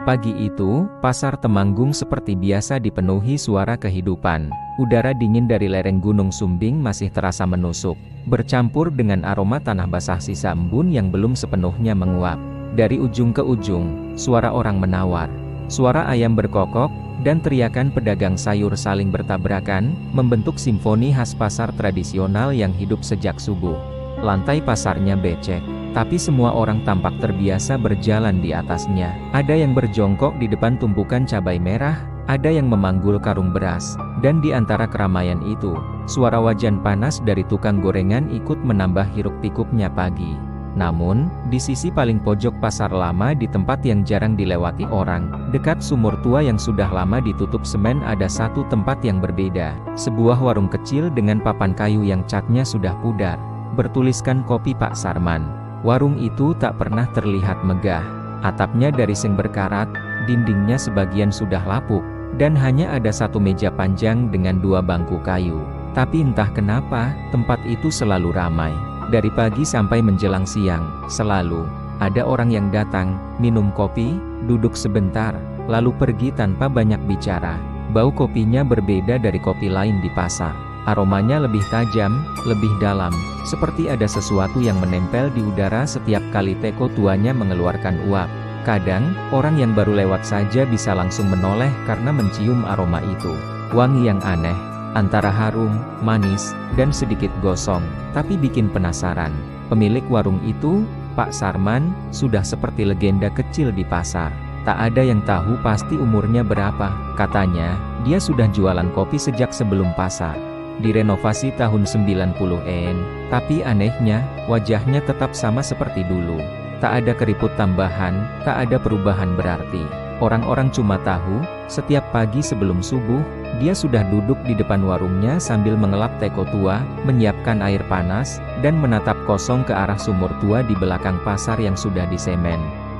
Pagi itu, pasar Temanggung seperti biasa dipenuhi suara kehidupan. Udara dingin dari lereng Gunung Sumbing masih terasa menusuk, bercampur dengan aroma tanah basah sisa embun yang belum sepenuhnya menguap. Dari ujung ke ujung, suara orang menawar, suara ayam berkokok, dan teriakan pedagang sayur saling bertabrakan, membentuk simfoni khas pasar tradisional yang hidup sejak subuh. Lantai pasarnya becek, tapi semua orang tampak terbiasa berjalan di atasnya. Ada yang berjongkok di depan tumpukan cabai merah, ada yang memanggul karung beras, dan di antara keramaian itu, suara wajan panas dari tukang gorengan ikut menambah hiruk-pikuknya pagi. Namun, di sisi paling pojok pasar lama di tempat yang jarang dilewati orang, dekat sumur tua yang sudah lama ditutup semen ada satu tempat yang berbeda. Sebuah warung kecil dengan papan kayu yang catnya sudah pudar, bertuliskan Kopi Pak Sarman. Warung itu tak pernah terlihat megah. Atapnya dari seng berkarat, dindingnya sebagian sudah lapuk, dan hanya ada satu meja panjang dengan dua bangku kayu. Tapi entah kenapa, tempat itu selalu ramai. Dari pagi sampai menjelang siang, selalu ada orang yang datang, minum kopi, duduk sebentar, lalu pergi tanpa banyak bicara. Bau kopinya berbeda dari kopi lain di pasar. Aromanya lebih tajam, lebih dalam, seperti ada sesuatu yang menempel di udara setiap kali teko tuanya mengeluarkan uap. Kadang, orang yang baru lewat saja bisa langsung menoleh karena mencium aroma itu. Wangi yang aneh, antara harum, manis, dan sedikit gosong, tapi bikin penasaran. Pemilik warung itu, Pak Sarman, sudah seperti legenda kecil di pasar. Tak ada yang tahu pasti umurnya berapa. Katanya, dia sudah jualan kopi sejak sebelum pasar. Direnovasi tahun 90-an, tapi anehnya, wajahnya tetap sama seperti dulu. Tak ada keriput tambahan, tak ada perubahan berarti. Orang-orang cuma tahu, setiap pagi sebelum subuh, dia sudah duduk di depan warungnya sambil mengelap teko tua, menyiapkan air panas, dan menatap kosong ke arah sumur tua di belakang pasar yang sudah disemen.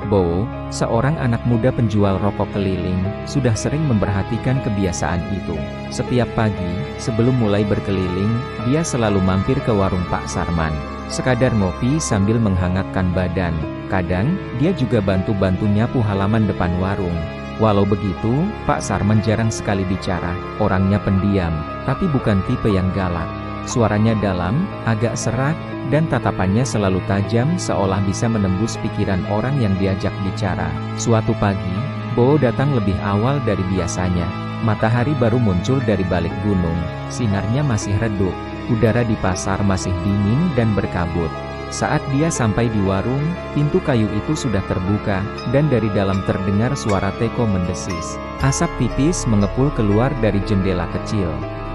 Bo, seorang anak muda penjual rokok keliling, sudah sering memperhatikan kebiasaan itu. Setiap pagi, sebelum mulai berkeliling, dia selalu mampir ke warung Pak Sarman. Sekadar ngopi sambil menghangatkan badan. Kadang, dia juga bantu-bantu nyapu halaman depan warung. Walau begitu, Pak Sarman jarang sekali bicara. Orangnya pendiam, tapi bukan tipe yang galak. Suaranya dalam, agak serak, dan tatapannya selalu tajam seolah bisa menembus pikiran orang yang diajak bicara. Suatu pagi, Bo datang lebih awal dari biasanya. Matahari baru muncul dari balik gunung, sinarnya masih redup. Udara di pasar masih dingin dan berkabut. Saat dia sampai di warung, pintu kayu itu sudah terbuka, dan dari dalam terdengar suara teko mendesis. Asap tipis mengepul keluar dari jendela kecil.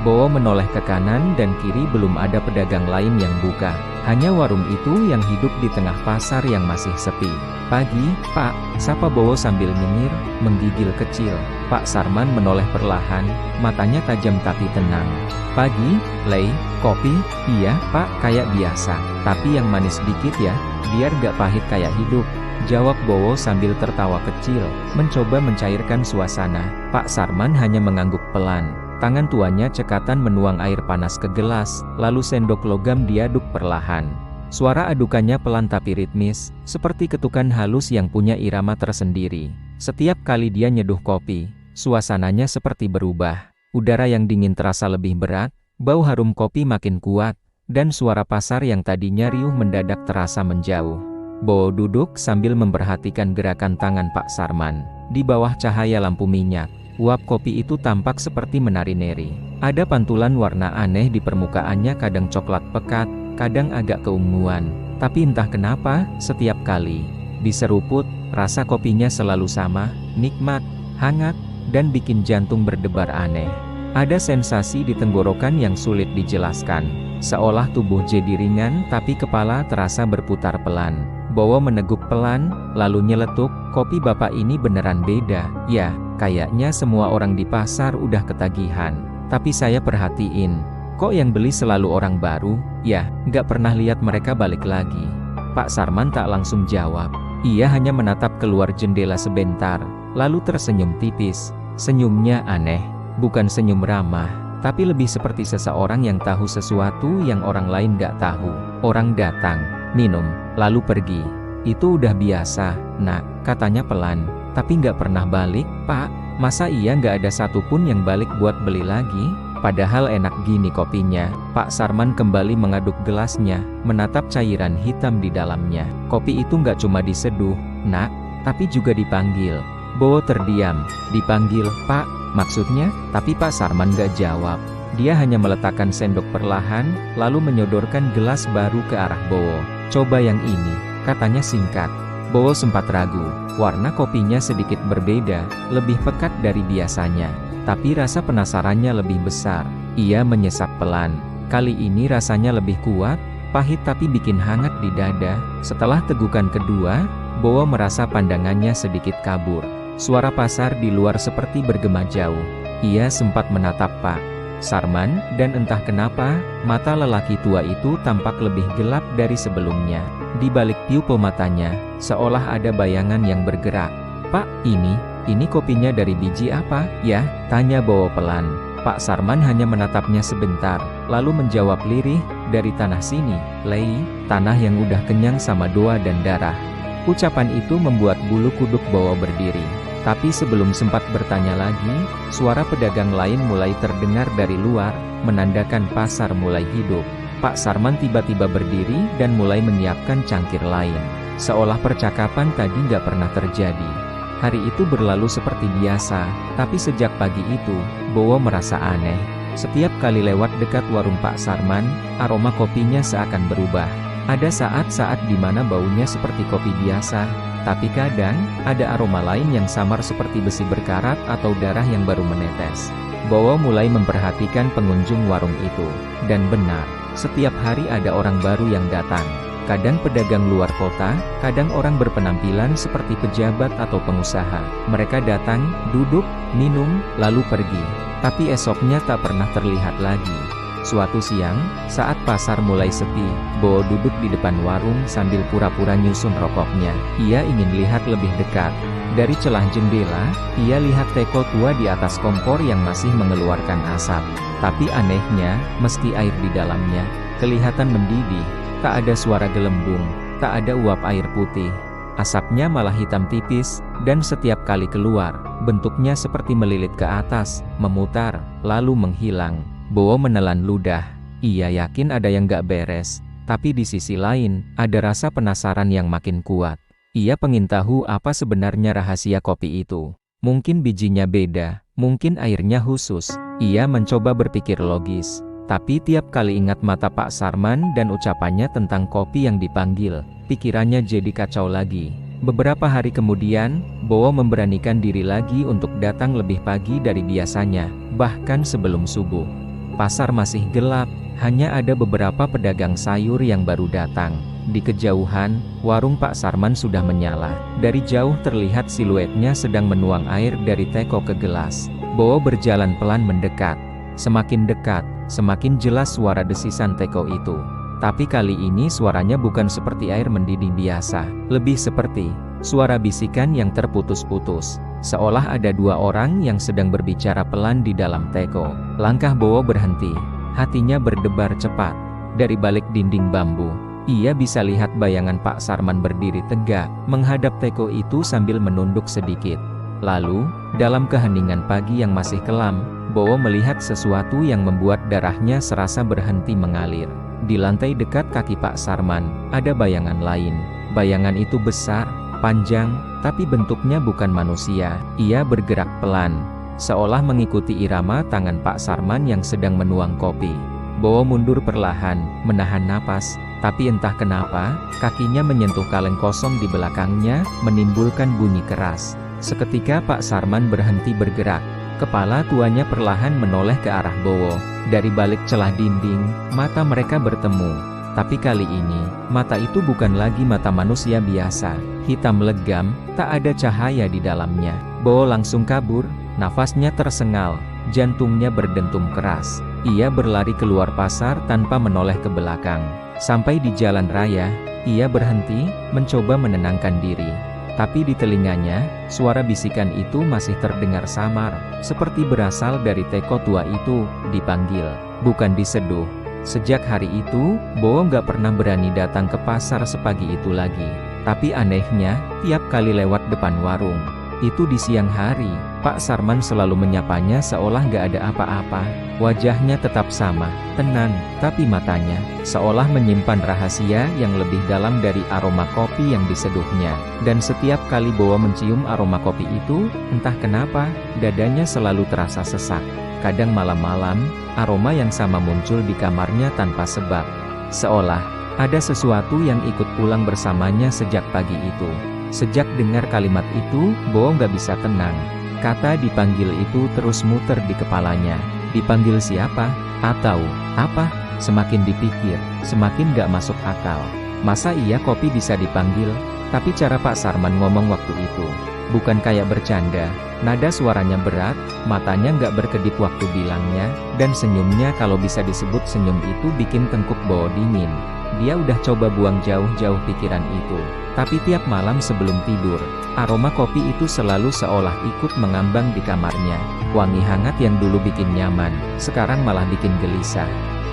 Bo menoleh ke kanan dan kiri, belum ada pedagang lain yang buka. Hanya warung itu yang hidup di tengah pasar yang masih sepi. "Pagi, Pak," sapa Bo sambil nyengir, menggigil kecil. Pak Sarman menoleh perlahan, matanya tajam tapi tenang. "Pagi, Lei, kopi?" "Iya, Pak, kayak biasa. Tapi yang manis dikit ya, biar gak pahit kayak hidup," jawab Bowo sambil tertawa kecil, mencoba mencairkan suasana. Pak Sarman hanya mengangguk pelan. Tangan tuanya cekatan menuang air panas ke gelas, lalu sendok logam diaduk perlahan. Suara adukannya pelan tapi ritmis, seperti ketukan halus yang punya irama tersendiri. Setiap kali dia nyeduh kopi, suasananya seperti berubah. Udara yang dingin terasa lebih berat, bau harum kopi makin kuat, dan suara pasar yang tadinya riuh mendadak terasa menjauh. Bo duduk sambil memperhatikan gerakan tangan Pak Sarman. Di bawah cahaya lampu minyak, uap kopi itu tampak seperti menari-nari. Ada pantulan warna aneh di permukaannya, kadang coklat pekat, kadang agak keunguan. Tapi entah kenapa, setiap kali diseruput, rasa kopinya selalu sama, nikmat, hangat, dan bikin jantung berdebar aneh. Ada sensasi di tenggorokan yang sulit dijelaskan. Seolah tubuh jadi ringan tapi kepala terasa berputar pelan. Bowo meneguk pelan, lalu nyeletuk, "Kopi bapak ini beneran beda." "Ya, kayaknya semua orang di pasar udah ketagihan. Tapi saya perhatiin, kok yang beli selalu orang baru?" "Ya, nggak pernah lihat mereka balik lagi." Pak Sarman tak langsung jawab. Ia hanya menatap keluar jendela sebentar, lalu tersenyum tipis. Senyumnya aneh, bukan senyum ramah, tapi lebih seperti seseorang yang tahu sesuatu yang orang lain nggak tahu. Orang datang, minum, lalu pergi. "Itu udah biasa, Nak," katanya pelan. tapi nggak pernah balik. Pak, masa iya nggak ada satupun yang balik buat beli lagi? Padahal enak gini kopinya. Pak Sarman kembali mengaduk gelasnya, menatap cairan hitam di dalamnya. Kopi itu nggak cuma diseduh, nak, tapi juga dipanggil. Bowo terdiam. Dipanggil, Pak, maksudnya? Tapi Pak Sarman nggak jawab. Dia hanya meletakkan sendok perlahan, lalu menyodorkan gelas baru ke arah Bowo. Coba yang ini, katanya singkat. Bowo sempat ragu. Warna kopinya sedikit berbeda, lebih pekat dari biasanya. Tapi rasa penasarannya lebih besar. Ia menyesap pelan. Kali ini rasanya lebih kuat, pahit tapi bikin hangat di dada. Setelah tegukan kedua, Bowo merasa pandangannya sedikit kabur. Suara pasar di luar seperti bergema jauh. Ia sempat menatap Pak Sarman, dan entah kenapa, mata lelaki tua itu tampak lebih gelap dari sebelumnya. Di balik pupil matanya, seolah ada bayangan yang bergerak. Pak, ini kopinya dari biji apa, ya? Tanya Bowo pelan. Pak Sarman hanya menatapnya sebentar, lalu menjawab lirih, dari tanah sini, Lei, tanah yang udah kenyang sama doa dan darah. Ucapan itu membuat bulu kuduk Bowo berdiri. Tapi sebelum sempat bertanya lagi, suara pedagang lain mulai terdengar dari luar, menandakan pasar mulai hidup. Pak Sarman tiba-tiba berdiri dan mulai menyiapkan cangkir lain. Seolah percakapan tadi nggak pernah terjadi. Hari itu berlalu seperti biasa, tapi sejak pagi itu, Bowo merasa aneh. Setiap kali lewat dekat warung Pak Sarman, aroma kopinya seakan berubah. Ada saat-saat di mana baunya seperti kopi biasa, tapi kadang, ada aroma lain yang samar seperti besi berkarat atau darah yang baru menetes. Bowo mulai memperhatikan pengunjung warung itu. Dan benar, setiap hari ada orang baru yang datang. Kadang pedagang luar kota, kadang orang berpenampilan seperti pejabat atau pengusaha. Mereka datang, duduk, minum, lalu pergi. Tapi esoknya tak pernah terlihat lagi. Suatu siang, saat pasar mulai sepi, Bowo duduk di depan warung sambil pura-pura nyusun rokoknya. Ia ingin lihat lebih dekat. Dari celah jendela, ia lihat teko tua di atas kompor yang masih mengeluarkan asap. Tapi anehnya, meski air di dalamnya kelihatan mendidih, tak ada suara gelembung, tak ada uap air putih. Asapnya malah hitam tipis, dan setiap kali keluar, bentuknya seperti melilit ke atas, memutar, lalu menghilang. Bowo menelan ludah. Ia yakin ada yang gak beres, tapi di sisi lain, ada rasa penasaran yang makin kuat. Ia pengen tahu apa sebenarnya rahasia kopi itu. Mungkin bijinya beda, mungkin airnya khusus. Ia mencoba berpikir logis, tapi tiap kali ingat mata Pak Sarman dan ucapannya tentang kopi yang dipanggil, pikirannya jadi kacau lagi. Beberapa hari kemudian, Bowo memberanikan diri lagi untuk datang lebih pagi dari biasanya, bahkan sebelum subuh. Pasar masih gelap, hanya ada beberapa pedagang sayur yang baru datang. Di kejauhan, warung Pak Sarman sudah menyala. Dari jauh terlihat siluetnya sedang menuang air dari teko ke gelas. Bowo berjalan pelan mendekat. Semakin dekat, semakin jelas suara desisan teko itu. Tapi kali ini suaranya bukan seperti air mendidih biasa. Lebih seperti suara bisikan yang terputus-putus. Seolah ada dua orang yang sedang berbicara pelan di dalam teko. Langkah Bowo berhenti. Hatinya berdebar cepat. Dari balik dinding bambu, ia bisa lihat bayangan Pak Sarman berdiri tegak, menghadap teko itu sambil menunduk sedikit. Lalu, dalam keheningan pagi yang masih kelam, Bowo melihat sesuatu yang membuat darahnya serasa berhenti mengalir. Di lantai dekat kaki Pak Sarman, ada bayangan lain. Bayangan itu besar, panjang, tapi bentuknya bukan manusia. Ia bergerak pelan, seolah mengikuti irama tangan Pak Sarman yang sedang menuang kopi. Bowo mundur perlahan, menahan napas, tapi entah kenapa, kakinya menyentuh kaleng kosong di belakangnya, menimbulkan bunyi keras. Seketika Pak Sarman berhenti bergerak. Kepala tuanya perlahan menoleh ke arah Bowo. Dari balik celah dinding, mata mereka bertemu. Tapi kali ini, mata itu bukan lagi mata manusia biasa. Hitam legam, tak ada cahaya di dalamnya. Bowo langsung kabur, nafasnya tersengal, jantungnya berdentum keras. Ia berlari keluar pasar tanpa menoleh ke belakang. Sampai di jalan raya, ia berhenti, mencoba menenangkan diri. Tapi di telinganya, suara bisikan itu masih terdengar samar, seperti berasal dari teko tua itu, dipanggil, bukan diseduh. Sejak hari itu, Bowo nggak pernah berani datang ke pasar sepagi itu lagi. Tapi anehnya, tiap kali lewat depan warung, Itu di siang hari, Pak Sarman selalu menyapanya seolah gak ada apa-apa. Wajahnya tetap sama, tenang, tapi matanya seolah menyimpan rahasia yang lebih dalam dari aroma kopi yang diseduhnya. Dan setiap kali Bowo mencium aroma kopi itu, entah kenapa, dadanya selalu terasa sesak. Kadang malam-malam, aroma yang sama muncul di kamarnya tanpa sebab. Seolah ada sesuatu yang ikut pulang bersamanya sejak pagi itu. Sejak dengar kalimat itu, Bowo nggak bisa tenang. Kata dipanggil itu terus muter di kepalanya. Dipanggil siapa? Atau apa? Semakin dipikir, semakin gak masuk akal. Masa iya kopi bisa dipanggil? Tapi cara Pak Sarman ngomong waktu itu bukan kayak bercanda. Nada suaranya berat, matanya nggak berkedip waktu bilangnya, dan senyumnya kalau bisa disebut senyum itu bikin tengkuk Bowo dingin. Dia udah coba buang jauh-jauh pikiran itu. Tapi tiap malam sebelum tidur, aroma kopi itu selalu seolah ikut mengambang di kamarnya. Wangi hangat yang dulu bikin nyaman, sekarang malah bikin gelisah.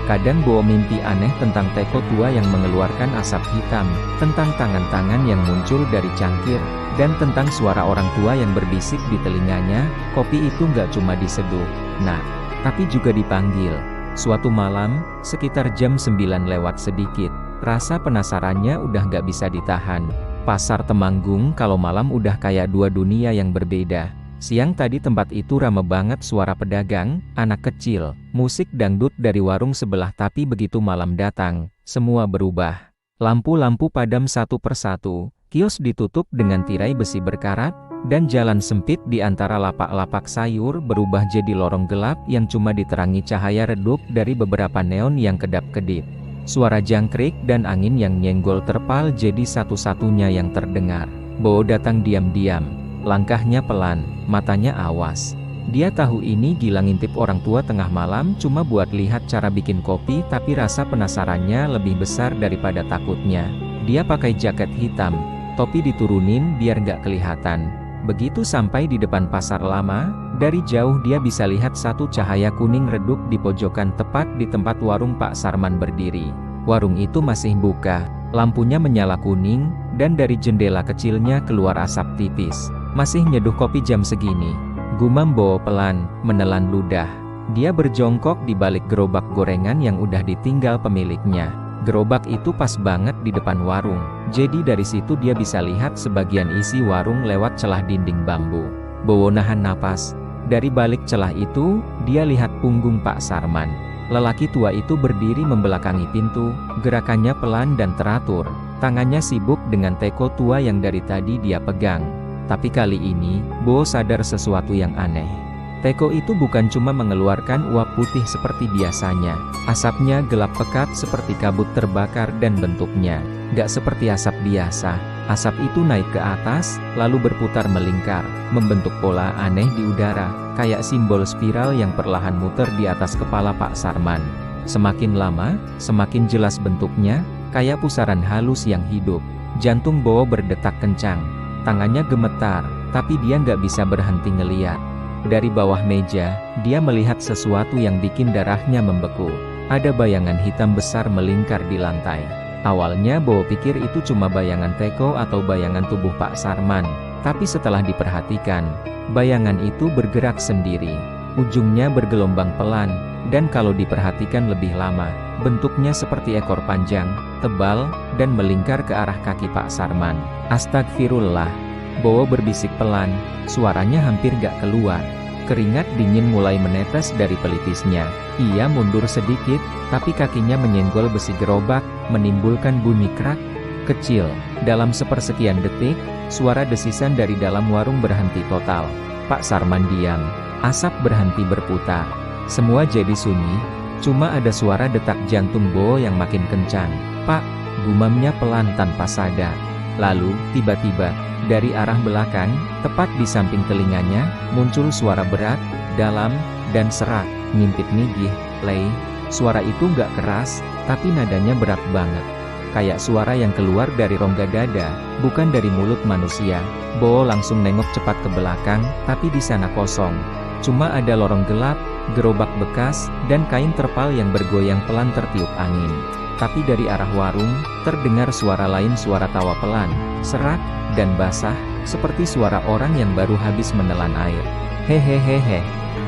Kadang Bowo mimpi aneh tentang teko tua yang mengeluarkan asap hitam, tentang tangan-tangan yang muncul dari cangkir, dan tentang suara orang tua yang berbisik di telinganya, kopi itu nggak cuma diseduh, nah, tapi juga dipanggil. Suatu malam, sekitar jam 9 lewat sedikit, rasa penasarannya udah nggak bisa ditahan. Pasar Temanggung kalau malam udah kayak dua dunia yang berbeda. Siang tadi tempat itu ramai banget suara pedagang, anak kecil, musik dangdut dari warung sebelah, tapi begitu malam datang, semua berubah. Lampu-lampu padam satu persatu, kios ditutup dengan tirai besi berkarat, dan jalan sempit di antara lapak-lapak sayur berubah jadi lorong gelap yang cuma diterangi cahaya redup dari beberapa neon yang kedap-kedip. Suara jangkrik dan angin yang nyenggol terpal jadi satu-satunya yang terdengar. Bowo datang diam-diam, langkahnya pelan, matanya awas. Dia tahu ini gila ngintip orang tua tengah malam cuma buat lihat cara bikin kopi, tapi rasa penasarannya lebih besar daripada takutnya. Dia pakai jaket hitam, topi diturunin biar nggak kelihatan. Begitu sampai di depan pasar lama, dari jauh dia bisa lihat satu cahaya kuning redup di pojokan tepat di tempat warung Pak Sarman berdiri. Warung itu masih buka, lampunya menyala kuning, dan dari jendela kecilnya keluar asap tipis. Masih nyeduh kopi jam segini? Gumam Bowo pelan, menelan ludah. Dia berjongkok di balik gerobak gorengan yang udah ditinggal pemiliknya. Gerobak itu pas banget di depan warung, jadi dari situ dia bisa lihat sebagian isi warung lewat celah dinding bambu. Bowo nahan napas. Dari balik celah itu, dia lihat punggung Pak Sarman. Lelaki tua itu berdiri membelakangi pintu, gerakannya pelan dan teratur. Tangannya sibuk dengan teko tua yang dari tadi dia pegang. Tapi kali ini, Bowo sadar sesuatu yang aneh. Teko itu bukan cuma mengeluarkan uap putih seperti biasanya. Asapnya gelap pekat seperti kabut terbakar, dan bentuknya gak seperti asap biasa. Asap itu naik ke atas, lalu berputar melingkar, membentuk pola aneh di udara, kayak simbol spiral yang perlahan muter di atas kepala Pak Sarman. Semakin lama, semakin jelas bentuknya, kayak pusaran halus yang hidup. Jantung Bowo berdetak kencang. Tangannya gemetar, tapi dia nggak bisa berhenti ngeliat. Dari bawah meja, dia melihat sesuatu yang bikin darahnya membeku. Ada bayangan hitam besar melingkar di lantai. Awalnya Bowo pikir itu cuma bayangan teko atau bayangan tubuh Pak Sarman. Tapi setelah diperhatikan, bayangan itu bergerak sendiri. Ujungnya bergelombang pelan, dan kalau diperhatikan lebih lama, bentuknya seperti ekor panjang, tebal, dan melingkar ke arah kaki Pak Sarman. Astagfirullah. Bowo berbisik pelan, suaranya hampir gak keluar. Keringat dingin mulai menetes dari pelipisnya. Ia mundur sedikit, tapi kakinya menyenggol besi gerobak, menimbulkan bunyi krak kecil. Dalam sepersekian detik, suara desisan dari dalam warung berhenti total. Pak Sarman diam. Asap berhenti berputar. Semua jadi sunyi, cuma ada suara detak jantung Bowo yang makin kencang. "Pak," gumamnya pelan tanpa sadar. Lalu, tiba-tiba, dari arah belakang, tepat di samping telinganya, muncul suara berat, dalam, dan serak, ngimpit nigih, "Lei." Suara itu nggak keras, tapi nadanya berat banget. Kayak suara yang keluar dari rongga dada, bukan dari mulut manusia. Bowo langsung nengok cepat ke belakang, tapi di sana kosong. Cuma ada lorong gelap, gerobak bekas, dan kain terpal yang bergoyang pelan tertiup angin. Tapi dari arah warung, terdengar suara lain, suara tawa pelan, serak, dan basah, seperti suara orang yang baru habis menelan air. Hehehehe.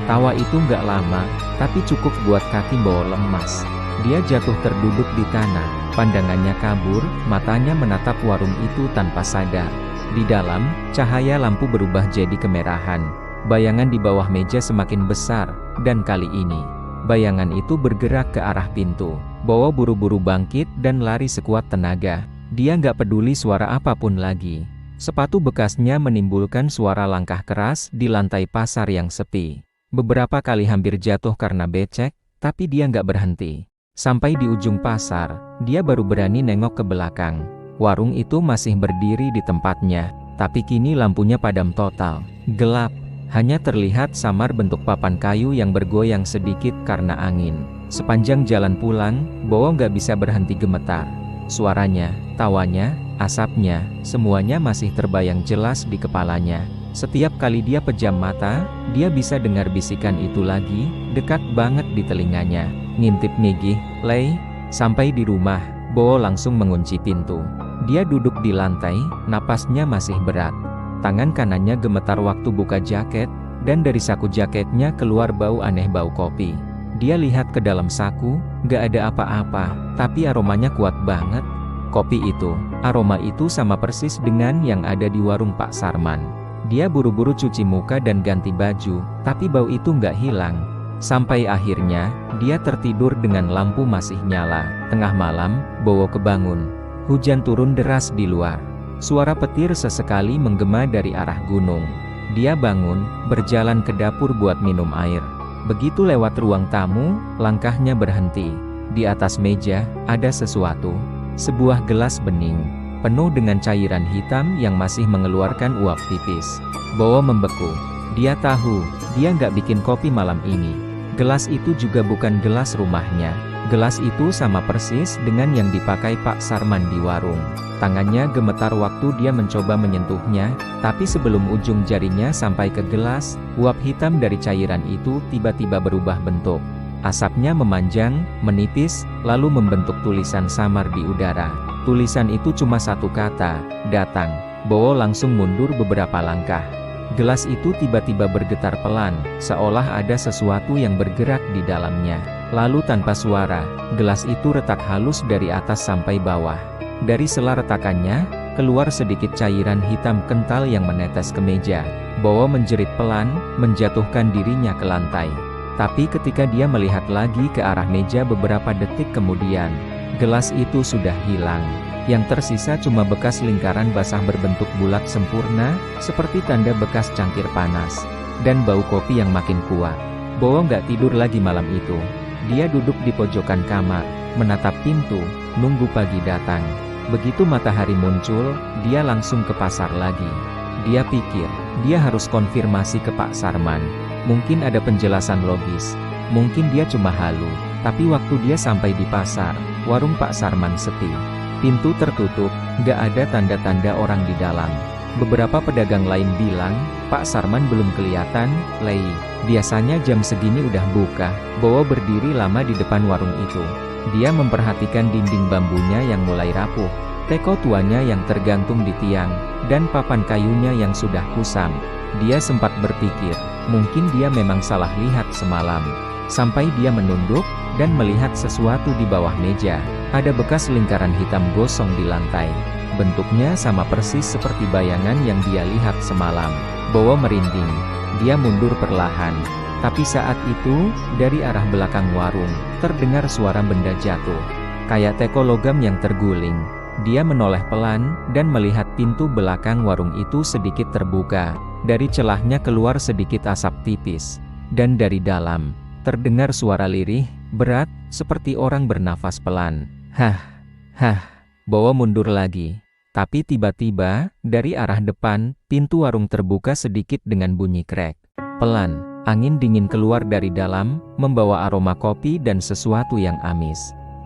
Tawa itu nggak lama, tapi cukup buat kaki Bowo lemas. Dia jatuh terduduk di tanah, pandangannya kabur, matanya menatap warung itu tanpa sadar. Di dalam, cahaya lampu berubah jadi kemerahan. Bayangan di bawah meja semakin besar, dan kali ini, bayangan itu bergerak ke arah pintu. Bowo buru-buru bangkit dan lari sekuat tenaga. Dia nggak peduli suara apapun lagi. Sepatu bekasnya menimbulkan suara langkah keras di lantai pasar yang sepi. Beberapa kali hampir jatuh karena becek, tapi dia nggak berhenti. Sampai di ujung pasar, dia baru berani nengok ke belakang. Warung itu masih berdiri di tempatnya, tapi kini lampunya padam total. Gelap, hanya terlihat samar bentuk papan kayu yang bergoyang sedikit karena angin. Sepanjang jalan pulang, Bowo nggak bisa berhenti gemetar. Suaranya, tawanya, asapnya, semuanya masih terbayang jelas di kepalanya. Setiap kali dia pejam mata, dia bisa dengar bisikan itu lagi, dekat banget di telinganya. Ngintip ngigih, Lei. Sampai di rumah, Bowo langsung mengunci pintu. Dia duduk di lantai, napasnya masih berat. Tangan kanannya gemetar waktu buka jaket, dan dari saku jaketnya keluar bau aneh, bau kopi. Dia lihat ke dalam saku, gak ada apa-apa, tapi aromanya kuat banget. Kopi itu, aroma itu sama persis dengan yang ada di warung Pak Sarman. Dia buru-buru cuci muka dan ganti baju, tapi bau itu nggak hilang. Sampai akhirnya, dia tertidur dengan lampu masih nyala. Tengah malam, Bowo kebangun. Hujan turun deras di luar. Suara petir sesekali menggema dari arah gunung. Dia bangun, berjalan ke dapur buat minum air. Begitu lewat ruang tamu, langkahnya berhenti. Di atas meja, ada sesuatu. Sebuah gelas bening, penuh dengan cairan hitam yang masih mengeluarkan uap tipis. Bowo membeku. Dia tahu, dia nggak bikin kopi malam ini. Gelas itu juga bukan gelas rumahnya. Gelas itu sama persis dengan yang dipakai Pak Sarman di warung. Tangannya gemetar waktu dia mencoba menyentuhnya, tapi sebelum ujung jarinya sampai ke gelas, uap hitam dari cairan itu tiba-tiba berubah bentuk. Asapnya memanjang, menipis, lalu membentuk tulisan samar di udara. Tulisan itu cuma satu kata, datang. Bowo langsung mundur beberapa langkah. Gelas itu tiba-tiba bergetar pelan, seolah ada sesuatu yang bergerak di dalamnya. Lalu tanpa suara, gelas itu retak halus dari atas sampai bawah. Dari sela retakannya, keluar sedikit cairan hitam kental yang menetes ke meja. Bowo menjerit pelan, menjatuhkan dirinya ke lantai. Tapi ketika dia melihat lagi ke arah meja beberapa detik kemudian, gelas itu sudah hilang. Yang tersisa cuma bekas lingkaran basah berbentuk bulat sempurna, seperti tanda bekas cangkir panas. Dan bau kopi yang makin kuat. Bowo nggak tidur lagi malam itu. Dia duduk di pojokan kamar, menatap pintu, nunggu pagi datang. Begitu matahari muncul, dia langsung ke pasar lagi. Dia pikir, dia harus konfirmasi ke Pak Sarman. Mungkin ada penjelasan logis. Mungkin dia cuma halu. Tapi waktu dia sampai di pasar, warung Pak Sarman sepi. Pintu tertutup, nggak ada tanda-tanda orang di dalam. Beberapa pedagang lain bilang, Pak Sarman belum kelihatan, Lei. Biasanya jam segini udah buka. Bowo berdiri lama di depan warung itu. Dia memperhatikan dinding bambunya yang mulai rapuh, teko tuanya yang tergantung di tiang, dan papan kayunya yang sudah kusam. Dia sempat berpikir, mungkin dia memang salah lihat semalam. Sampai dia menunduk, dan melihat sesuatu di bawah meja. Ada bekas lingkaran hitam gosong di lantai. Bentuknya sama persis seperti bayangan yang dia lihat semalam. Bowo merinding. Dia mundur perlahan. Tapi saat itu, dari arah belakang warung, terdengar suara benda jatuh. Kayak teko logam yang terguling. Dia menoleh pelan, dan melihat pintu belakang warung itu sedikit terbuka. Dari celahnya keluar sedikit asap tipis. Dan dari dalam, terdengar suara lirih, berat, seperti orang bernafas pelan. Hah, hah. Bowo mundur lagi. Tapi tiba-tiba, dari arah depan, pintu warung terbuka sedikit dengan bunyi krek. Pelan, angin dingin keluar dari dalam, membawa aroma kopi dan sesuatu yang amis.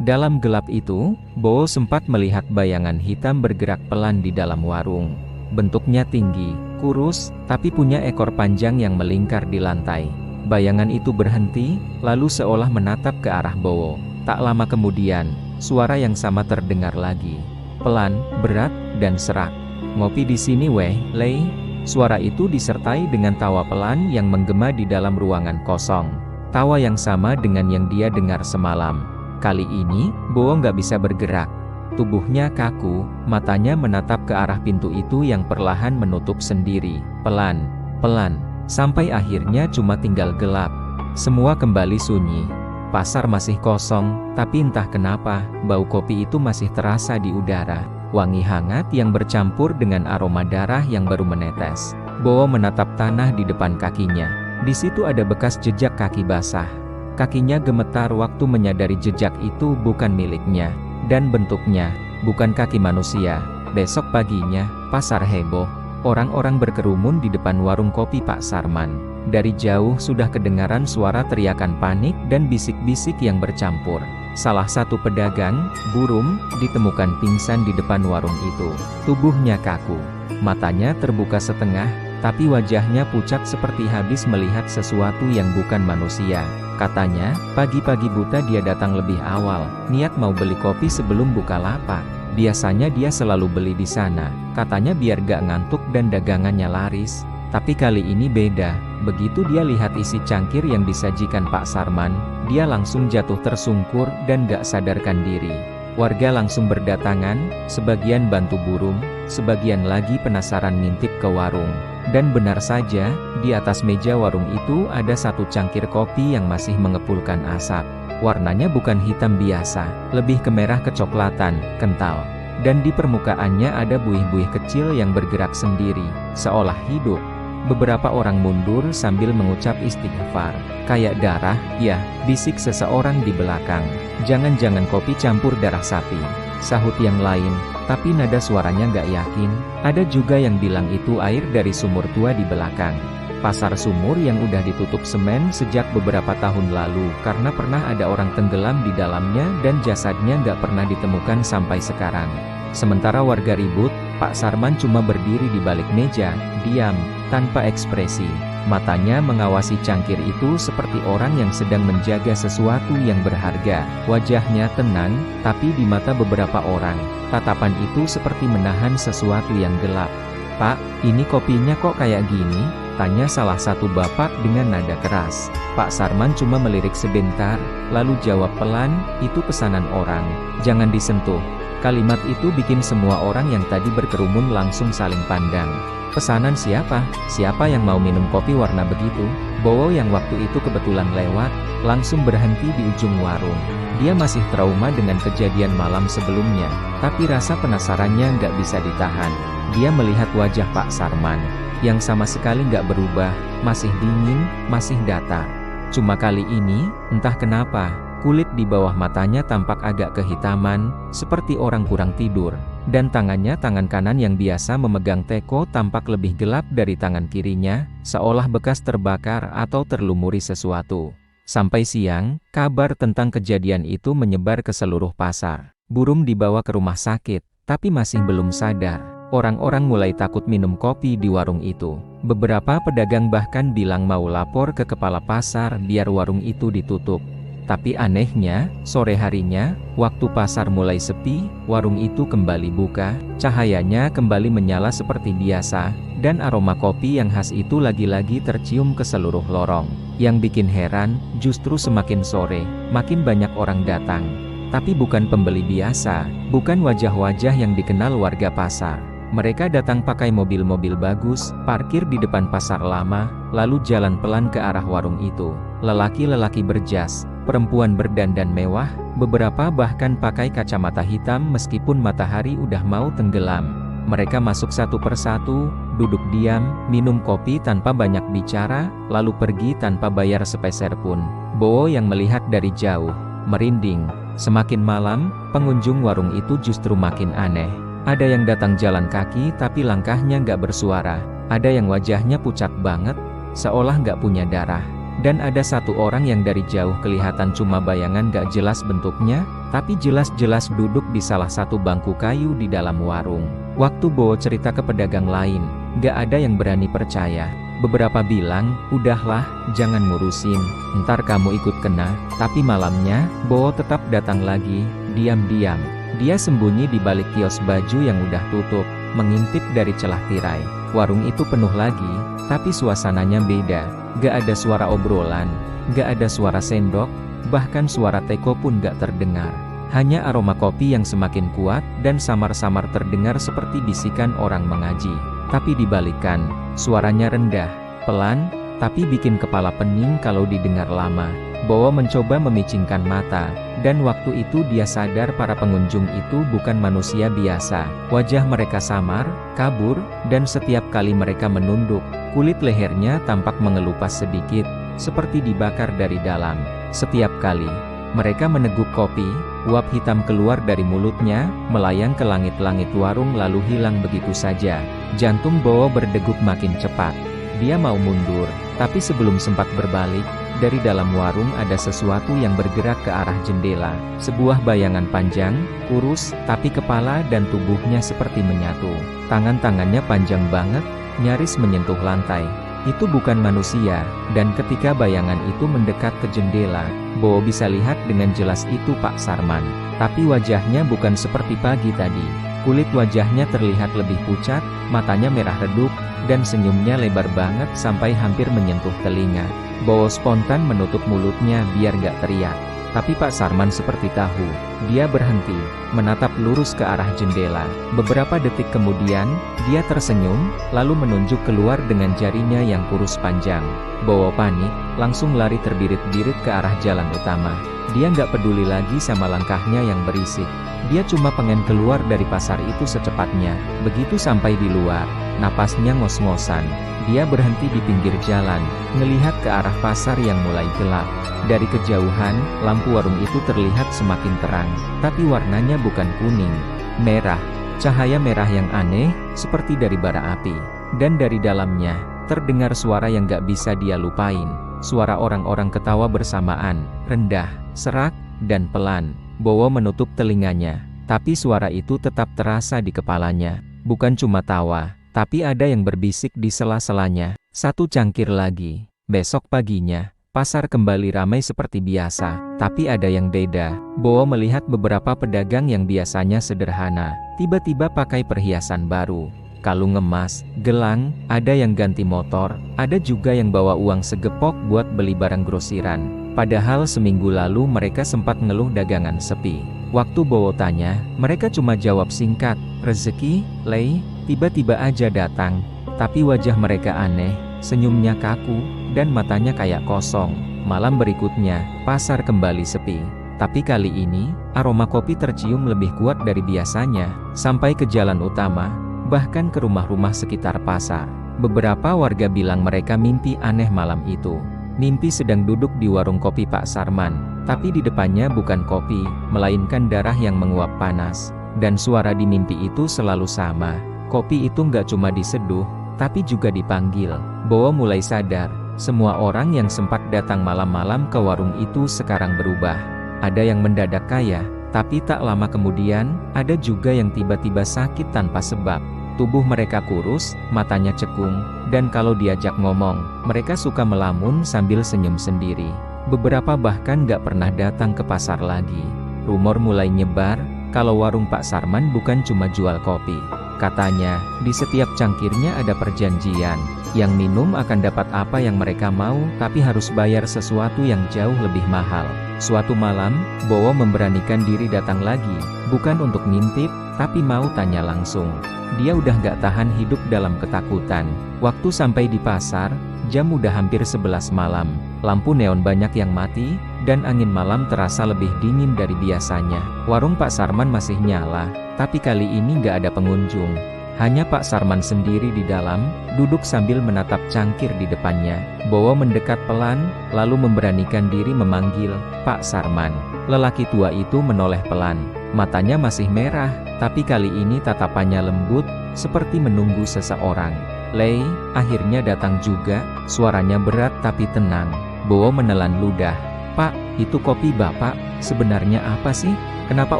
Dalam gelap itu, Bowo sempat melihat bayangan hitam bergerak pelan di dalam warung. Bentuknya tinggi, kurus, tapi punya ekor panjang yang melingkar di lantai. Bayangan itu berhenti, lalu seolah menatap ke arah Bowo. Tak lama kemudian, suara yang sama terdengar lagi. Pelan, berat, dan serak. Ngopi di sini weh, Lei. Suara itu disertai dengan tawa pelan yang menggema di dalam ruangan kosong. Tawa yang sama dengan yang dia dengar semalam. Kali ini, Bo nggak bisa bergerak. Tubuhnya kaku, matanya menatap ke arah pintu itu yang perlahan menutup sendiri. Pelan, pelan, sampai akhirnya cuma tinggal gelap. Semua kembali sunyi. Pasar masih kosong, tapi entah kenapa, bau kopi itu masih terasa di udara. Wangi hangat yang bercampur dengan aroma darah yang baru menetes. Bo menatap tanah di depan kakinya. Di situ ada bekas jejak kaki basah. Kakinya gemetar waktu menyadari jejak itu bukan miliknya. Dan bentuknya, bukan kaki manusia. Besok paginya, pasar heboh. Orang-orang berkerumun di depan warung kopi Pak Sarman. Dari jauh sudah kedengaran suara teriakan panik dan bisik-bisik yang bercampur. Salah satu pedagang, Burum, ditemukan pingsan di depan warung itu. Tubuhnya kaku. Matanya terbuka setengah, tapi wajahnya pucat seperti habis melihat sesuatu yang bukan manusia. Katanya, pagi-pagi buta dia datang lebih awal, niat mau beli kopi sebelum buka lapak. Biasanya dia selalu beli di sana, katanya biar gak ngantuk dan dagangannya laris. Tapi kali ini beda, begitu dia lihat isi cangkir yang disajikan Pak Sarman, dia langsung jatuh tersungkur dan gak sadarkan diri. Warga langsung berdatangan, sebagian bantu Burum, sebagian lagi penasaran ngintip ke warung. Dan benar saja, di atas meja warung itu ada satu cangkir kopi yang masih mengepulkan asap. Warnanya bukan hitam biasa, lebih ke merah kecoklatan, kental. Dan di permukaannya ada buih-buih kecil yang bergerak sendiri, seolah hidup. Beberapa orang mundur sambil mengucap istighfar. Kayak darah, ya, bisik seseorang di belakang. Jangan-jangan kopi campur darah sapi, sahut yang lain, tapi nada suaranya nggak yakin. Ada juga yang bilang itu air dari sumur tua di belakang. Pasar sumur yang udah ditutup semen sejak beberapa tahun lalu karena pernah ada orang tenggelam di dalamnya dan jasadnya nggak pernah ditemukan sampai sekarang. Sementara warga ribut, Pak Sarman cuma berdiri di balik meja, diam, tanpa ekspresi. Matanya mengawasi cangkir itu seperti orang yang sedang menjaga sesuatu yang berharga. Wajahnya tenang, tapi di mata beberapa orang, tatapan itu seperti menahan sesuatu yang gelap. "Pak, ini kopinya kok kayak gini?" tanya salah satu bapak dengan nada keras. Pak Sarman cuma melirik sebentar, lalu jawab pelan, "Itu pesanan orang, jangan disentuh." Kalimat itu bikin semua orang yang tadi berkerumun langsung saling pandang. Pesanan siapa? Siapa yang mau minum kopi warna begitu? Bowo yang waktu itu kebetulan lewat, langsung berhenti di ujung warung. Dia masih trauma dengan kejadian malam sebelumnya, tapi rasa penasarannya nggak bisa ditahan. Dia melihat wajah Pak Sarman, yang sama sekali nggak berubah, masih dingin, masih datar. Cuma kali ini, entah kenapa, kulit di bawah matanya tampak agak kehitaman, seperti orang kurang tidur. Dan tangan kanan yang biasa memegang teko tampak lebih gelap dari tangan kirinya, seolah bekas terbakar atau terlumuri sesuatu. Sampai siang, kabar tentang kejadian itu menyebar ke seluruh pasar. Burum dibawa ke rumah sakit, tapi masih belum sadar. Orang-orang mulai takut minum kopi di warung itu. Beberapa pedagang bahkan bilang mau lapor ke kepala pasar biar warung itu ditutup. Tapi anehnya, sore harinya, waktu pasar mulai sepi, warung itu kembali buka, cahayanya kembali menyala seperti biasa, dan aroma kopi yang khas itu lagi-lagi tercium ke seluruh lorong. Yang bikin heran, justru semakin sore, makin banyak orang datang. Tapi bukan pembeli biasa, bukan wajah-wajah yang dikenal warga pasar. Mereka datang pakai mobil-mobil bagus, parkir di depan pasar lama, lalu jalan pelan ke arah warung itu. Lelaki-lelaki berjas, perempuan berdandan mewah, beberapa bahkan pakai kacamata hitam meskipun matahari udah mau tenggelam. Mereka masuk satu persatu, duduk diam, minum kopi tanpa banyak bicara, lalu pergi tanpa bayar sepeser pun. Bowo yang melihat dari jauh, merinding. Semakin malam, pengunjung warung itu justru makin aneh. Ada yang datang jalan kaki tapi langkahnya nggak bersuara. Ada yang wajahnya pucat banget, seolah nggak punya darah. Dan ada satu orang yang dari jauh kelihatan cuma bayangan gak jelas bentuknya, tapi jelas-jelas duduk di salah satu bangku kayu di dalam warung. Waktu Bowo cerita ke pedagang lain, gak ada yang berani percaya. Beberapa bilang, udahlah, jangan ngurusin, ntar kamu ikut kena. Tapi malamnya, Bowo tetap datang lagi, diam-diam. Dia sembunyi di balik kios baju yang udah tutup. mengintip dari celah tirai. Warung itu penuh lagi, tapi suasananya beda. Gak ada suara obrolan, gak ada suara sendok, bahkan suara teko pun gak terdengar. Hanya aroma kopi yang semakin kuat dan samar-samar terdengar seperti bisikan orang mengaji. Tapi dibalikan, suaranya rendah, pelan, tapi bikin kepala pening kalau didengar lama. Bowo mencoba memicingkan mata, dan waktu itu dia sadar para pengunjung itu bukan manusia biasa. Wajah mereka samar, kabur, dan setiap kali mereka menunduk, kulit lehernya tampak mengelupas sedikit, seperti dibakar dari dalam. Setiap kali mereka meneguk kopi, uap hitam keluar dari mulutnya, melayang ke langit-langit warung lalu hilang begitu saja. Jantung Bowo berdegup makin cepat. Dia mau mundur, tapi sebelum sempat berbalik, dari dalam warung ada sesuatu yang bergerak ke arah jendela. Sebuah bayangan panjang, kurus, tapi kepala dan tubuhnya seperti menyatu. Tangan-tangannya panjang banget, nyaris menyentuh lantai. Itu bukan manusia, dan ketika bayangan itu mendekat ke jendela, Bowo bisa lihat dengan jelas itu Pak Sarman. Tapi wajahnya bukan seperti pagi tadi. Kulit wajahnya terlihat lebih pucat, matanya merah redup, dan senyumnya lebar banget sampai hampir menyentuh telinga. Bowo spontan menutup mulutnya biar gak teriak. Tapi Pak Sarman seperti tahu. Dia berhenti, menatap lurus ke arah jendela. Beberapa detik kemudian, dia tersenyum, lalu menunjuk keluar dengan jarinya yang kurus panjang. Bowo panik, langsung lari terbirit-birit ke arah jalan utama. Dia nggak peduli lagi sama langkahnya yang berisik. Dia cuma pengen keluar dari pasar itu secepatnya. Begitu sampai di luar, napasnya ngos-ngosan. Dia berhenti di pinggir jalan, ngelihat ke arah pasar yang mulai gelap. Dari kejauhan, lampu warung itu terlihat semakin terang, tapi warnanya bukan kuning, merah. Cahaya merah yang aneh, seperti dari bara api. Dan dari dalamnya, terdengar suara yang gak bisa dia lupain. Suara orang-orang ketawa bersamaan, rendah, serak, dan pelan. Bowo menutup telinganya, tapi suara itu tetap terasa di kepalanya. Bukan cuma tawa, tapi ada yang berbisik di sela-selanya. Satu cangkir lagi. Besok paginya, pasar kembali ramai seperti biasa, tapi ada yang beda. Bowo melihat beberapa pedagang yang biasanya sederhana, tiba-tiba pakai perhiasan baru. Kalung emas, gelang, ada yang ganti motor, ada juga yang bawa uang segepok buat beli barang grosiran. Padahal seminggu lalu mereka sempat ngeluh dagangan sepi. Waktu Bowo tanya, mereka cuma jawab singkat, rezeki, lei, tiba-tiba aja datang. Tapi wajah mereka aneh, senyumnya kaku, dan matanya kayak kosong. Malam berikutnya, pasar kembali sepi. Tapi kali ini, aroma kopi tercium lebih kuat dari biasanya, sampai ke jalan utama, bahkan ke rumah-rumah sekitar pasar. Beberapa warga bilang mereka mimpi aneh malam itu. Mimpi sedang duduk di warung kopi Pak Sarman, tapi di depannya bukan kopi, melainkan darah yang menguap panas. Dan suara di mimpi itu selalu sama. Kopi itu nggak cuma diseduh, tapi juga dipanggil. Bowo mulai sadar, semua orang yang sempat datang malam-malam ke warung itu sekarang berubah. Ada yang mendadak kaya, tapi tak lama kemudian, ada juga yang tiba-tiba sakit tanpa sebab. Tubuh mereka kurus, matanya cekung, dan kalau diajak ngomong, mereka suka melamun sambil senyum sendiri. Beberapa bahkan gak pernah datang ke pasar lagi. Rumor mulai nyebar, kalau warung Pak Sarman bukan cuma jual kopi. Katanya, di setiap cangkirnya ada perjanjian. Yang minum akan dapat apa yang mereka mau, tapi harus bayar sesuatu yang jauh lebih mahal. Suatu malam, Bowo memberanikan diri datang lagi, bukan untuk ngintip, tapi mau tanya langsung. Dia udah gak tahan hidup dalam ketakutan. Waktu sampai di pasar, jam udah hampir 11 malam. Lampu neon banyak yang mati, dan angin malam terasa lebih dingin dari biasanya. Warung Pak Sarman masih nyala, tapi kali ini gak ada pengunjung. Hanya Pak Sarman sendiri di dalam, duduk sambil menatap cangkir di depannya. Bowo mendekat pelan, lalu memberanikan diri memanggil, "Pak Sarman." Lelaki tua itu menoleh pelan. Matanya masih merah, tapi kali ini tatapannya lembut, seperti menunggu seseorang. "Lei," akhirnya datang juga, suaranya berat tapi tenang. Bowo menelan ludah. "Pak, itu kopi Bapak, sebenarnya apa sih? Kenapa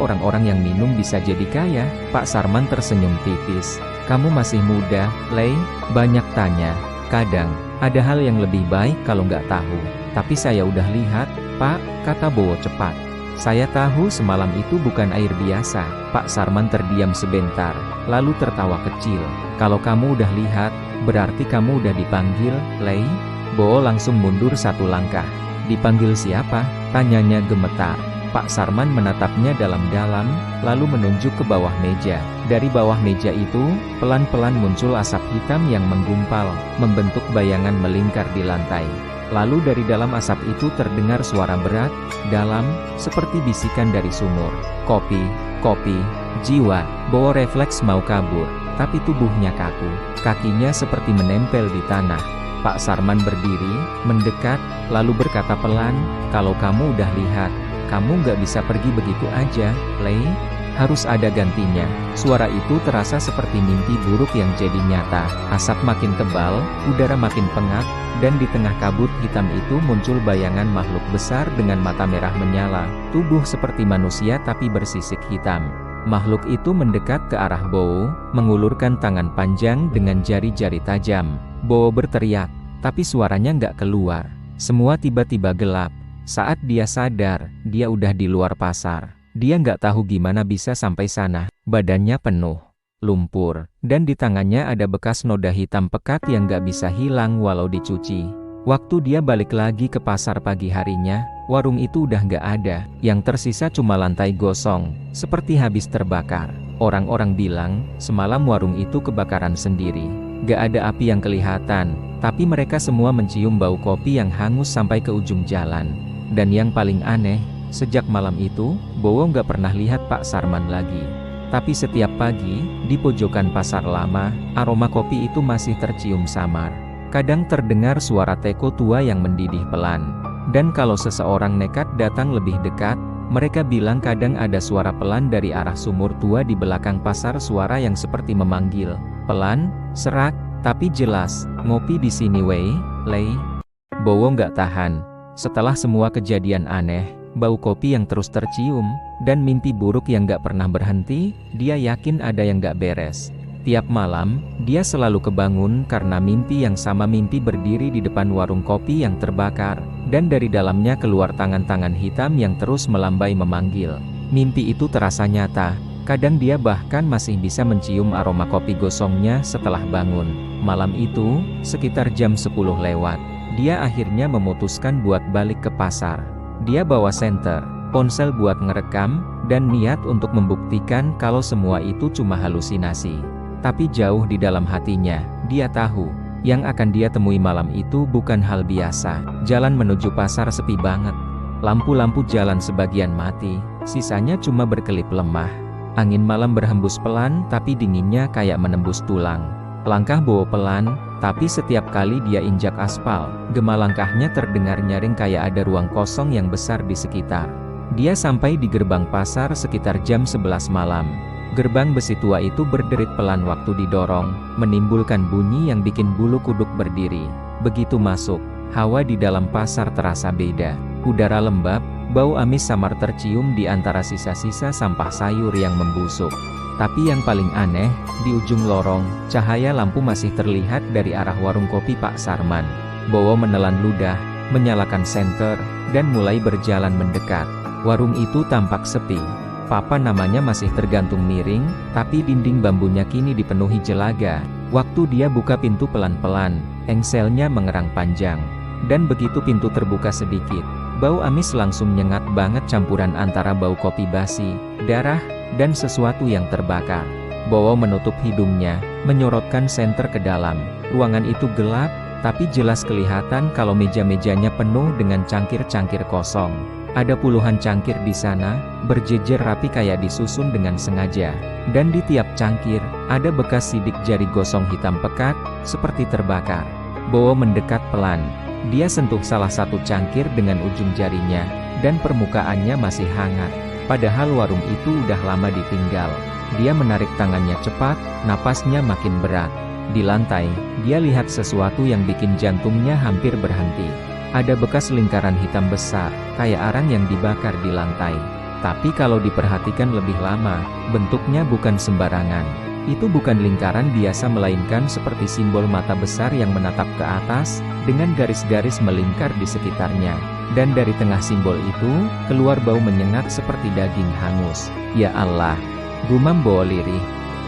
orang-orang yang minum bisa jadi kaya?" Pak Sarman tersenyum tipis. "Kamu masih muda, Lei, banyak tanya. Kadang, ada hal yang lebih baik kalau nggak tahu. Tapi saya udah lihat, Pak," kata Bowo cepat. Saya tahu semalam itu bukan air biasa. Pak Sarman terdiam sebentar, lalu tertawa kecil. Kalau kamu udah lihat, berarti kamu udah dipanggil, Lei? Bo langsung mundur satu langkah. Dipanggil siapa? Tanyanya gemetar. Pak Sarman menatapnya dalam-dalam, lalu menunjuk ke bawah meja. Dari bawah meja itu, pelan-pelan muncul asap hitam yang menggumpal, membentuk bayangan melingkar di lantai. Lalu dari dalam asap itu terdengar suara berat, dalam, seperti bisikan dari sumur. Kopi, kopi, jiwa. Bo refleks mau kabur, tapi tubuhnya kaku. Kakinya seperti menempel di tanah. Pak Sarman berdiri, mendekat, lalu berkata pelan, kalau kamu udah lihat, kamu nggak bisa pergi begitu aja, Lei. Harus ada gantinya. Suara itu terasa seperti mimpi buruk yang jadi nyata. Asap makin tebal, udara makin pengap, dan di tengah kabut hitam itu muncul bayangan makhluk besar dengan mata merah menyala, tubuh seperti manusia tapi bersisik hitam. Makhluk itu mendekat ke arah Bo, mengulurkan tangan panjang dengan jari-jari tajam. Bo berteriak, tapi suaranya nggak keluar. Semua tiba-tiba gelap. Saat dia sadar, dia udah di luar pasar. Dia nggak tahu gimana bisa sampai sana. Badannya penuh lumpur, dan di tangannya ada bekas noda hitam pekat yang nggak bisa hilang walau dicuci. Waktu dia balik lagi ke pasar pagi harinya, warung itu udah nggak ada. Yang tersisa cuma lantai gosong, seperti habis terbakar. Orang-orang bilang, semalam warung itu kebakaran sendiri. Gak ada api yang kelihatan, tapi mereka semua mencium bau kopi yang hangus sampai ke ujung jalan. Dan yang paling aneh, sejak malam itu, Bowo nggak pernah lihat Pak Sarman lagi. Tapi setiap pagi, di pojokan pasar lama, aroma kopi itu masih tercium samar. Kadang terdengar suara teko tua yang mendidih pelan. Dan kalau seseorang nekat datang lebih dekat, mereka bilang kadang ada suara pelan dari arah sumur tua di belakang pasar, suara yang seperti memanggil. Pelan, serak, tapi jelas. Ngopi di sini Wei, Lei. Bowo nggak tahan. Setelah semua kejadian aneh, bau kopi yang terus tercium, dan mimpi buruk yang gak pernah berhenti, dia yakin ada yang gak beres. Tiap malam, dia selalu kebangun karena mimpi yang sama, mimpi berdiri di depan warung kopi yang terbakar, dan dari dalamnya keluar tangan-tangan hitam yang terus melambai memanggil. Mimpi itu terasa nyata, kadang dia bahkan masih bisa mencium aroma kopi gosongnya setelah bangun. Malam itu, sekitar jam 10 lewat, dia akhirnya memutuskan buat balik ke pasar. Dia bawa senter, ponsel buat ngerekam, dan niat untuk membuktikan kalau semua itu cuma halusinasi. Tapi jauh di dalam hatinya, dia tahu, yang akan dia temui malam itu bukan hal biasa. Jalan menuju pasar sepi banget. Lampu-lampu jalan sebagian mati, sisanya cuma berkelip lemah. Angin malam berhembus pelan, tapi dinginnya kayak menembus tulang. Langkah Bowo pelan, tapi setiap kali dia injak aspal, gema langkahnya terdengar nyaring kayak ada ruang kosong yang besar di sekitar. Dia sampai di gerbang pasar sekitar jam 11 malam. Gerbang besi tua itu berderit pelan waktu didorong, menimbulkan bunyi yang bikin bulu kuduk berdiri. Begitu masuk, hawa di dalam pasar terasa beda. Udara lembab, bau amis samar tercium di antara sisa-sisa sampah sayur yang membusuk. Tapi yang paling aneh, di ujung lorong, cahaya lampu masih terlihat dari arah warung kopi Pak Sarman. Bowo menelan ludah, menyalakan senter, dan mulai berjalan mendekat. Warung itu tampak sepi. Papan namanya masih tergantung miring, tapi dinding bambunya kini dipenuhi jelaga. Waktu dia buka pintu pelan-pelan, engselnya mengerang panjang. Dan begitu pintu terbuka sedikit, bau amis langsung nyengat banget, campuran antara bau kopi basi, darah, dan sesuatu yang terbakar. Bowo menutup hidungnya, menyorotkan senter ke dalam. Ruangan itu gelap, tapi jelas kelihatan kalau meja-mejanya penuh dengan cangkir-cangkir kosong. Ada puluhan cangkir di sana, berjejer rapi kayak disusun dengan sengaja. Dan di tiap cangkir, ada bekas sidik jari gosong hitam pekat, seperti terbakar. Bowo mendekat pelan. Dia sentuh salah satu cangkir dengan ujung jarinya, dan permukaannya masih hangat. Padahal warung itu udah lama ditinggal. Dia menarik tangannya cepat, napasnya makin berat. Di lantai, dia lihat sesuatu yang bikin jantungnya hampir berhenti. Ada bekas lingkaran hitam besar, kayak arang yang dibakar di lantai. Tapi kalau diperhatikan lebih lama, bentuknya bukan sembarangan. Itu bukan lingkaran biasa melainkan seperti simbol mata besar yang menatap ke atas, dengan garis-garis melingkar di sekitarnya. Dan dari tengah simbol itu, keluar bau menyengat seperti daging hangus. Ya Allah! Gumam Bowo lirih.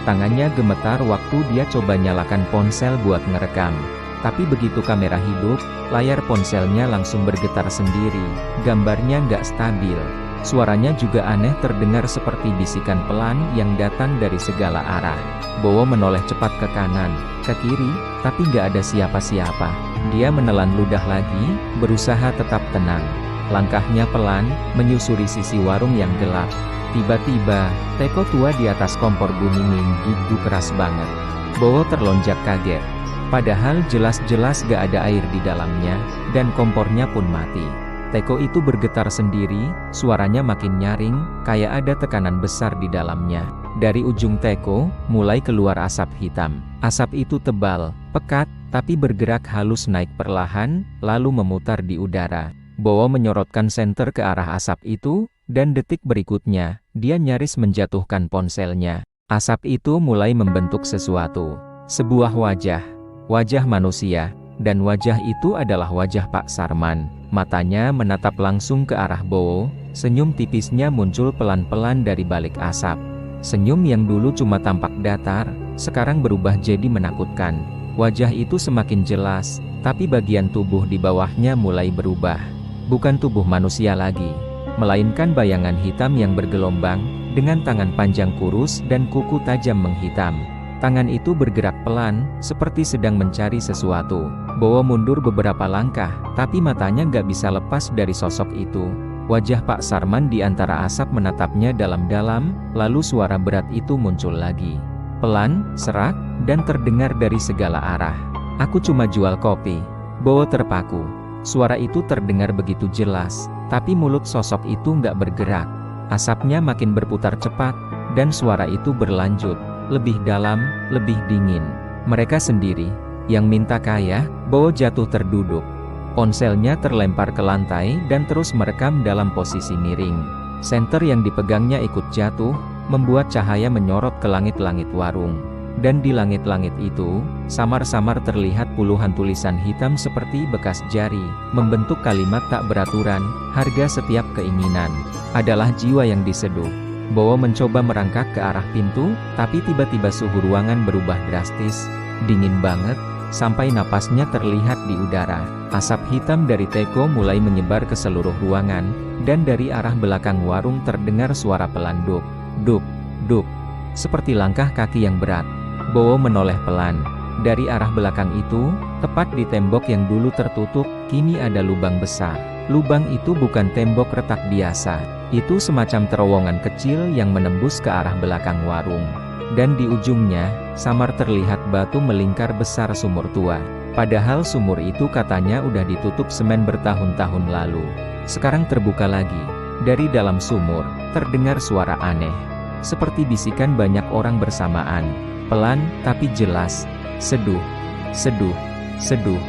Tangannya gemetar waktu dia coba nyalakan ponsel buat ngerekam. Tapi begitu kamera hidup, layar ponselnya langsung bergetar sendiri. Gambarnya nggak stabil. Suaranya juga aneh, terdengar seperti bisikan pelan yang datang dari segala arah. Bowo menoleh cepat ke kanan, ke kiri, tapi nggak ada siapa-siapa. Dia menelan ludah lagi, berusaha tetap tenang. Langkahnya pelan, menyusuri sisi warung yang gelap. Tiba-tiba, teko tua di atas kompor bunyi gitu keras banget. Bowo terlonjak kaget. Padahal jelas-jelas gak ada air di dalamnya, dan kompornya pun mati. Teko itu bergetar sendiri, suaranya makin nyaring, kayak ada tekanan besar di dalamnya. Dari ujung teko, mulai keluar asap hitam. Asap itu tebal, pekat, tapi bergerak halus naik perlahan, lalu memutar di udara. Bowo menyorotkan senter ke arah asap itu, dan detik berikutnya, dia nyaris menjatuhkan ponselnya. Asap itu mulai membentuk sesuatu. Sebuah wajah. Wajah manusia. Dan wajah itu adalah wajah Pak Sarman. Matanya menatap langsung ke arah Bowo, senyum tipisnya muncul pelan-pelan dari balik asap. Senyum yang dulu cuma tampak datar, sekarang berubah jadi menakutkan. Wajah itu semakin jelas, tapi bagian tubuh di bawahnya mulai berubah. Bukan tubuh manusia lagi, melainkan bayangan hitam yang bergelombang, dengan tangan panjang kurus dan kuku tajam menghitam. Tangan itu bergerak pelan, seperti sedang mencari sesuatu. Bowo mundur beberapa langkah, tapi matanya nggak bisa lepas dari sosok itu. Wajah Pak Sarman di antara asap menatapnya dalam-dalam, lalu suara berat itu muncul lagi. Pelan, serak, dan terdengar dari segala arah. "Aku cuma jual kopi." Bowo terpaku. Suara itu terdengar begitu jelas, tapi mulut sosok itu nggak bergerak. Asapnya makin berputar cepat, dan suara itu berlanjut. Lebih dalam, lebih dingin. "Mereka sendiri yang minta kaya." Bowo jatuh terduduk. Ponselnya terlempar ke lantai dan terus merekam dalam posisi miring. Senter yang dipegangnya ikut jatuh, membuat cahaya menyorot ke langit-langit warung. Dan di langit-langit itu, samar-samar terlihat puluhan tulisan hitam seperti bekas jari, membentuk kalimat tak beraturan, "Harga setiap keinginan adalah jiwa yang diseduh." Bowo mencoba merangkak ke arah pintu, tapi tiba-tiba suhu ruangan berubah drastis, dingin banget, sampai napasnya terlihat di udara. Asap hitam dari teko mulai menyebar ke seluruh ruangan, dan dari arah belakang warung terdengar suara pelan duk, duk, duk, seperti langkah kaki yang berat. Bowo menoleh pelan. Dari arah belakang itu, tepat di tembok yang dulu tertutup, kini ada lubang besar. Lubang itu bukan tembok retak biasa. Itu semacam terowongan kecil yang menembus ke arah belakang warung. Dan di ujungnya, samar terlihat batu melingkar besar sumur tua. Padahal sumur itu katanya udah ditutup semen bertahun-tahun lalu. Sekarang terbuka lagi. Dari dalam sumur, terdengar suara aneh. Seperti bisikan banyak orang bersamaan. Pelan, tapi jelas. Seduh, seduh, seduh.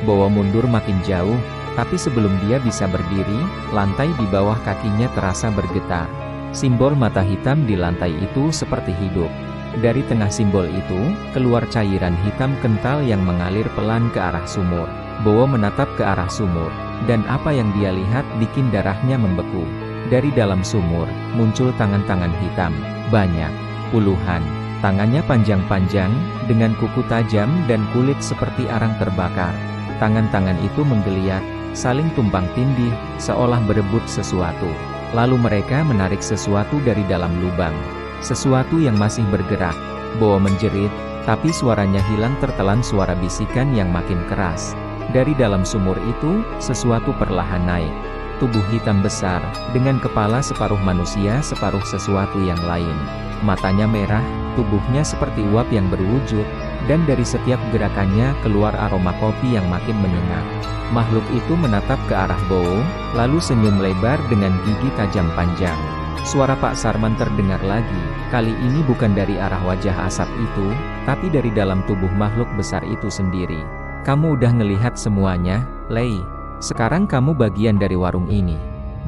Bowo mundur makin jauh. Tapi sebelum dia bisa berdiri, lantai di bawah kakinya terasa bergetar. Simbol mata hitam di lantai itu seperti hidup. Dari tengah simbol itu, keluar cairan hitam kental yang mengalir pelan ke arah sumur. Bowo menatap ke arah sumur, dan apa yang dia lihat bikin darahnya membeku. Dari dalam sumur, muncul tangan-tangan hitam. Banyak, puluhan. Tangannya panjang-panjang, dengan kuku tajam dan kulit seperti arang terbakar. Tangan-tangan itu menggeliat, saling tumpang tindih, seolah berebut sesuatu. Lalu mereka menarik sesuatu dari dalam lubang. Sesuatu yang masih bergerak. Bowo menjerit, tapi suaranya hilang tertelan suara bisikan yang makin keras. Dari dalam sumur itu, sesuatu perlahan naik. Tubuh hitam besar, dengan kepala separuh manusia separuh sesuatu yang lain. Matanya merah, tubuhnya seperti uap yang berwujud, dan dari setiap gerakannya keluar aroma kopi yang makin menyengat. Makhluk itu menatap ke arah Bowo, lalu senyum lebar dengan gigi tajam panjang. Suara Pak Sarman terdengar lagi, kali ini bukan dari arah wajah asap itu, tapi dari dalam tubuh makhluk besar itu sendiri. "Kamu udah ngelihat semuanya, Lei. Sekarang kamu bagian dari warung ini."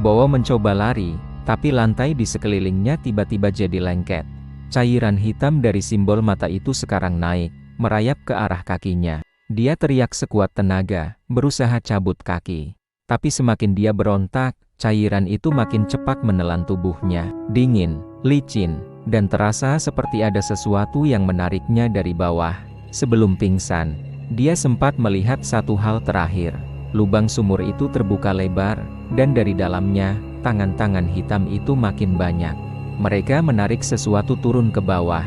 Bowo mencoba lari, tapi lantai di sekelilingnya tiba-tiba jadi lengket. Cairan hitam dari simbol mata itu sekarang naik, merayap ke arah kakinya. Dia teriak sekuat tenaga, berusaha cabut kaki. Tapi semakin dia berontak, cairan itu makin cepat menelan tubuhnya. Dingin, licin, dan terasa seperti ada sesuatu yang menariknya dari bawah. Sebelum pingsan, dia sempat melihat satu hal terakhir. Lubang sumur itu terbuka lebar, dan dari dalamnya, tangan-tangan hitam itu makin banyak. Mereka menarik sesuatu turun ke bawah.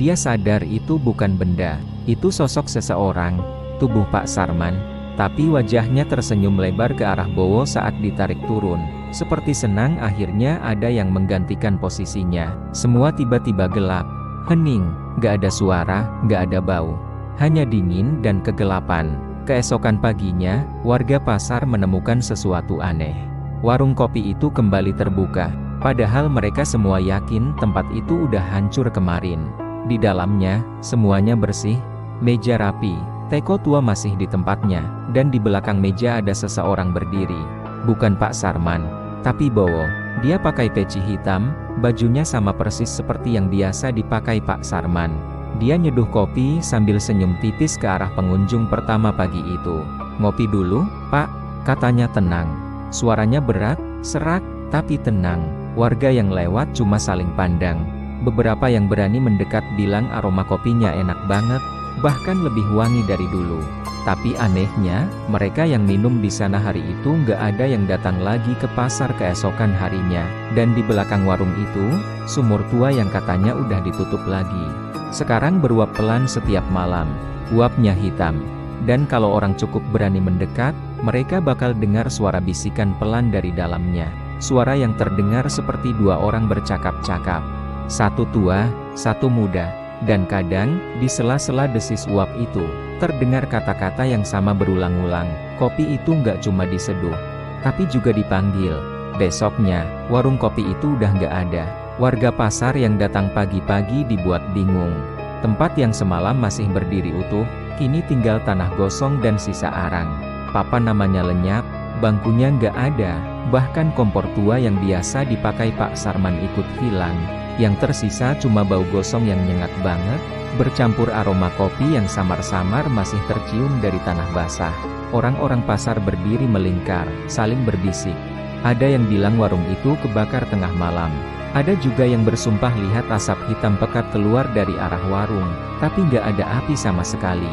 Dia sadar itu bukan benda, itu sosok seseorang, tubuh Pak Sarman. Tapi wajahnya tersenyum lebar ke arah Bowo saat ditarik turun. Seperti senang akhirnya ada yang menggantikan posisinya. Semua tiba-tiba gelap, hening, gak ada suara, gak ada bau. Hanya dingin dan kegelapan. Keesokan paginya, warga pasar menemukan sesuatu aneh. Warung kopi itu kembali terbuka. Padahal mereka semua yakin tempat itu udah hancur kemarin. Di dalamnya, semuanya bersih, meja rapi, teko tua masih di tempatnya, dan di belakang meja ada seseorang berdiri. Bukan Pak Sarman, tapi Bowo. Dia pakai peci hitam, bajunya sama persis seperti yang biasa dipakai Pak Sarman. Dia nyeduh kopi sambil senyum tipis ke arah pengunjung pertama pagi itu. "Ngopi dulu, Pak?" katanya tenang. Suaranya berat, serak, tapi tenang. Warga yang lewat cuma saling pandang. Beberapa yang berani mendekat bilang aroma kopinya enak banget, bahkan lebih wangi dari dulu. Tapi anehnya, mereka yang minum di sana hari itu nggak ada yang datang lagi ke pasar keesokan harinya. Dan di belakang warung itu, sumur tua yang katanya udah ditutup lagi, sekarang beruap pelan setiap malam. Uapnya hitam. Dan kalau orang cukup berani mendekat, mereka bakal dengar suara bisikan pelan dari dalamnya. Suara yang terdengar seperti dua orang bercakap-cakap. Satu tua, satu muda. Dan kadang, di sela-sela desis uap itu, terdengar kata-kata yang sama berulang-ulang. Kopi itu nggak cuma diseduh, tapi juga dipanggil. Besoknya, warung kopi itu udah nggak ada. Warga pasar yang datang pagi-pagi dibuat bingung. Tempat yang semalam masih berdiri utuh, kini tinggal tanah gosong dan sisa arang. Papan namanya lenyap, bangkunya nggak ada, bahkan kompor tua yang biasa dipakai Pak Sarman ikut hilang. Yang tersisa cuma bau gosong yang nyengat banget, bercampur aroma kopi yang samar-samar masih tercium dari tanah basah. Orang-orang pasar berdiri melingkar, saling berbisik. Ada yang bilang warung itu kebakar tengah malam. Ada juga yang bersumpah lihat asap hitam pekat keluar dari arah warung, tapi nggak ada api sama sekali.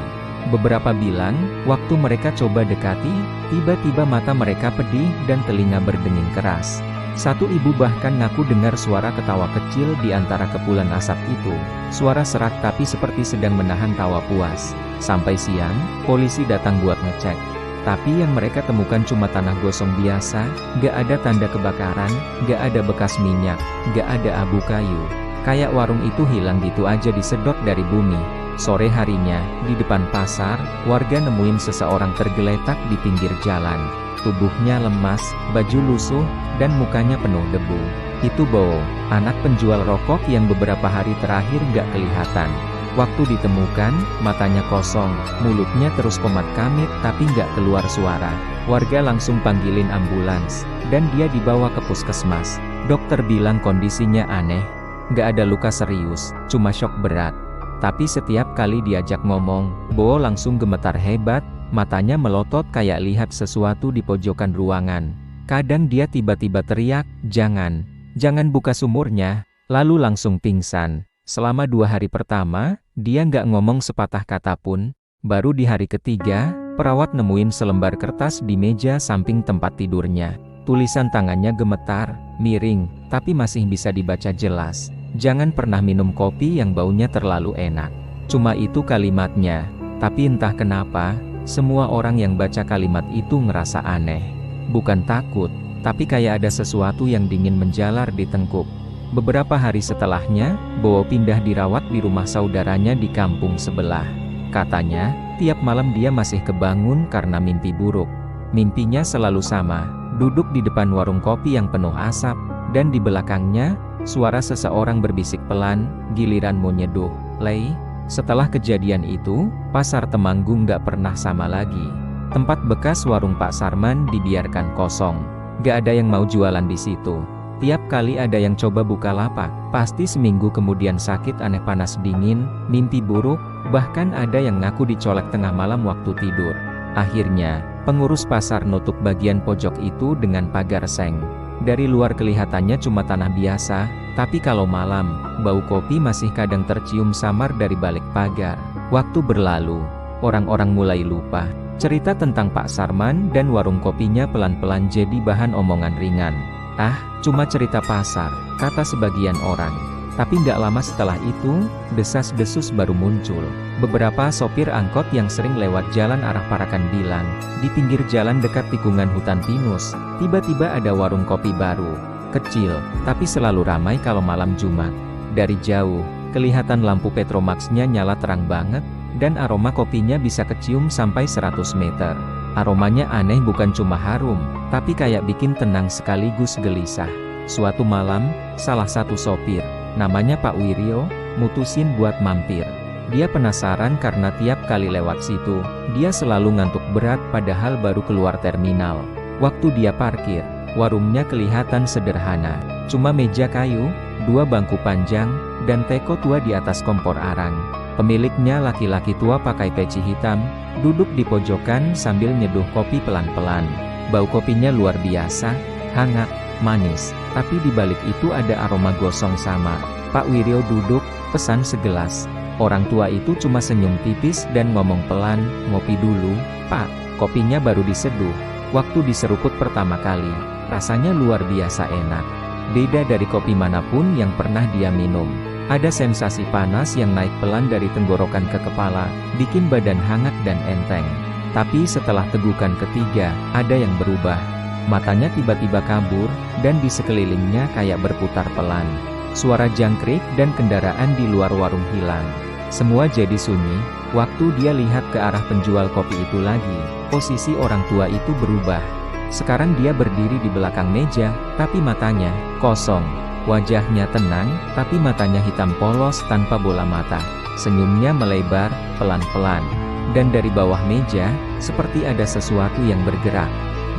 Beberapa bilang, waktu mereka coba dekati, tiba-tiba mata mereka pedih dan telinga berdenging keras. Satu ibu bahkan ngaku dengar suara ketawa kecil di antara kepulan asap itu. Suara serak tapi seperti sedang menahan tawa puas. Sampai siang, polisi datang buat ngecek. Tapi yang mereka temukan cuma tanah gosong biasa, gak ada tanda kebakaran, gak ada bekas minyak, gak ada abu kayu. Kayak warung itu hilang gitu aja disedot dari bumi. Sore harinya, di depan pasar, warga nemuin seseorang tergeletak di pinggir jalan. Tubuhnya lemas, baju lusuh, dan mukanya penuh debu. Itu Bowo, anak penjual rokok yang beberapa hari terakhir gak kelihatan. Waktu ditemukan, matanya kosong, mulutnya terus komat kamit tapi gak keluar suara. Warga langsung panggilin ambulans, dan dia dibawa ke puskesmas. Dokter bilang kondisinya aneh, gak ada luka serius, cuma syok berat. Tapi setiap kali diajak ngomong, Bowo langsung gemetar hebat, matanya melotot kayak lihat sesuatu di pojokan ruangan. Kadang dia tiba-tiba teriak, jangan buka sumurnya, lalu langsung pingsan. Selama 2 hari pertama, dia nggak ngomong sepatah kata pun. Baru di hari ketiga, perawat nemuin selembar kertas di meja samping tempat tidurnya. Tulisan tangannya gemetar, miring, tapi masih bisa dibaca jelas. Jangan pernah minum kopi yang baunya terlalu enak. Cuma itu kalimatnya, tapi entah kenapa, semua orang yang baca kalimat itu ngerasa aneh. Bukan takut, tapi kayak ada sesuatu yang dingin menjalar di tengkuk. Beberapa hari setelahnya, Bowo pindah dirawat di rumah saudaranya di kampung sebelah. Katanya, tiap malam dia masih kebangun karena mimpi buruk. Mimpinya selalu sama, duduk di depan warung kopi yang penuh asap, dan di belakangnya, suara seseorang berbisik pelan, giliranmu nyeduh, Lei. Setelah kejadian itu, pasar Temanggung gak pernah sama lagi. Tempat bekas warung Pak Sarman dibiarkan kosong. Gak ada yang mau jualan di situ. Tiap kali ada yang coba buka lapak, pasti seminggu kemudian sakit aneh panas dingin, mimpi buruk, bahkan ada yang ngaku dicolek tengah malam waktu tidur. Akhirnya, pengurus pasar nutup bagian pojok itu dengan pagar seng. Dari luar kelihatannya cuma tanah biasa, tapi kalau malam, bau kopi masih kadang tercium samar dari balik pagar. Waktu berlalu, orang-orang mulai lupa. Cerita tentang Pak Sarman dan warung kopinya pelan-pelan jadi bahan omongan ringan. "Ah, cuma cerita pasar," kata sebagian orang. Tapi nggak lama setelah itu, desas-desus baru muncul. Beberapa sopir angkot yang sering lewat jalan arah Parakan bilang, di pinggir jalan dekat tikungan hutan pinus, tiba-tiba ada warung kopi baru. Kecil, tapi selalu ramai kalau malam Jumat. Dari jauh, kelihatan lampu Petromax-nya nyala terang banget, dan aroma kopinya bisa kecium sampai 100 meter. Aromanya aneh, bukan cuma harum, tapi kayak bikin tenang sekaligus gelisah. Suatu malam, salah satu sopir, namanya Pak Wiryo, mutusin buat mampir. Dia penasaran karena tiap kali lewat situ, dia selalu ngantuk berat padahal baru keluar terminal. Waktu dia parkir, warungnya kelihatan sederhana. Cuma meja kayu, 2 bangku panjang, dan teko tua di atas kompor arang. Pemiliknya laki-laki tua pakai peci hitam, duduk di pojokan sambil nyeduh kopi pelan-pelan. Bau kopinya luar biasa, hangat, manis, tapi di balik itu ada aroma gosong samar. Pak Wiryo duduk, pesan segelas. Orang tua itu cuma senyum tipis dan ngomong pelan, "Ngopi dulu, Pak." Kopinya baru diseduh. Waktu diseruput pertama kali, rasanya luar biasa enak. Beda dari kopi manapun yang pernah dia minum. Ada sensasi panas yang naik pelan dari tenggorokan ke kepala, bikin badan hangat dan enteng. Tapi setelah tegukan ketiga, ada yang berubah. Matanya tiba-tiba kabur, dan di sekelilingnya kayak berputar pelan. Suara jangkrik dan kendaraan di luar warung hilang. Semua jadi sunyi. Waktu dia lihat ke arah penjual kopi itu lagi, posisi orang tua itu berubah. Sekarang dia berdiri di belakang meja, tapi matanya kosong. Wajahnya tenang, tapi matanya hitam polos tanpa bola mata. Senyumnya melebar, pelan-pelan. Dan dari bawah meja, seperti ada sesuatu yang bergerak.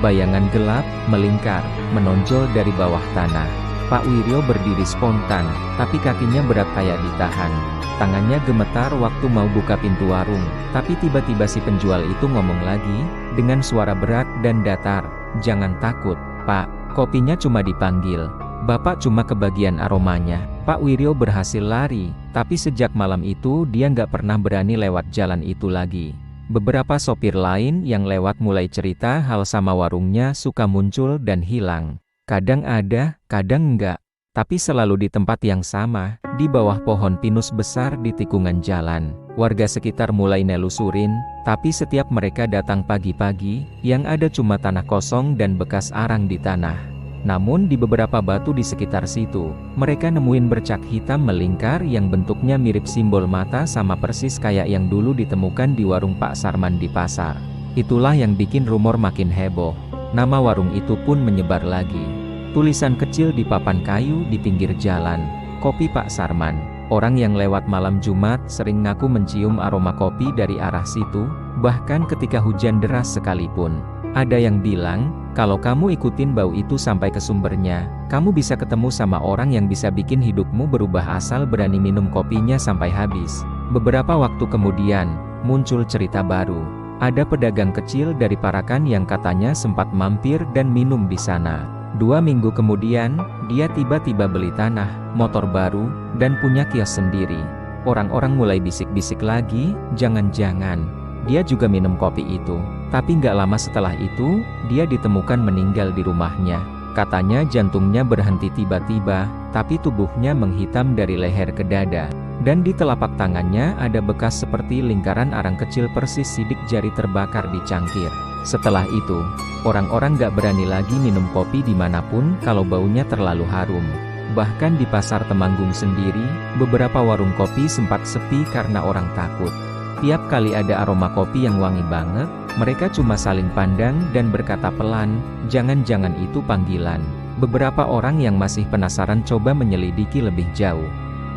Bayangan gelap, melingkar, menonjol dari bawah tanah. Pak Wiryo berdiri spontan, tapi kakinya berat kayak ditahan. Tangannya gemetar waktu mau buka pintu warung, tapi tiba-tiba si penjual itu ngomong lagi, dengan suara berat dan datar, "Jangan takut, Pak, kopinya cuma dipanggil. Bapak cuma kebagian aromanya." Pak Wiryo berhasil lari, tapi sejak malam itu dia nggak pernah berani lewat jalan itu lagi. Beberapa sopir lain yang lewat mulai cerita hal sama warungnya suka muncul dan hilang. Kadang ada, kadang enggak. Tapi selalu di tempat yang sama, di bawah pohon pinus besar di tikungan jalan. Warga sekitar mulai nelusurin, tapi setiap mereka datang pagi-pagi, yang ada cuma tanah kosong dan bekas arang di tanah. Namun di beberapa batu di sekitar situ, mereka nemuin bercak hitam melingkar yang bentuknya mirip simbol mata sama persis kayak yang dulu ditemukan di warung Pak Sarman di pasar. Itulah yang bikin rumor makin heboh. Nama warung itu pun menyebar lagi. Tulisan kecil di papan kayu di pinggir jalan, "Kopi Pak Sarman." Orang yang lewat malam Jumat sering ngaku mencium aroma kopi dari arah situ, bahkan ketika hujan deras sekalipun. Ada yang bilang, kalau kamu ikutin bau itu sampai ke sumbernya, kamu bisa ketemu sama orang yang bisa bikin hidupmu berubah asal berani minum kopinya sampai habis. Beberapa waktu kemudian, muncul cerita baru. Ada pedagang kecil dari Parakan yang katanya sempat mampir dan minum di sana. 2 minggu kemudian, dia tiba-tiba beli tanah, motor baru, dan punya kios sendiri. Orang-orang mulai bisik-bisik lagi, jangan-jangan dia juga minum kopi itu. Tapi nggak lama setelah itu, dia ditemukan meninggal di rumahnya. Katanya jantungnya berhenti tiba-tiba, tapi tubuhnya menghitam dari leher ke dada. Dan di telapak tangannya ada bekas seperti lingkaran arang kecil persis sidik jari terbakar di cangkir. Setelah itu, orang-orang gak berani lagi minum kopi dimanapun kalau baunya terlalu harum. Bahkan di pasar Temanggung sendiri, beberapa warung kopi sempat sepi karena orang takut. Tiap kali ada aroma kopi yang wangi banget, mereka cuma saling pandang dan berkata pelan, "Jangan-jangan itu panggilan." Beberapa orang yang masih penasaran coba menyelidiki lebih jauh.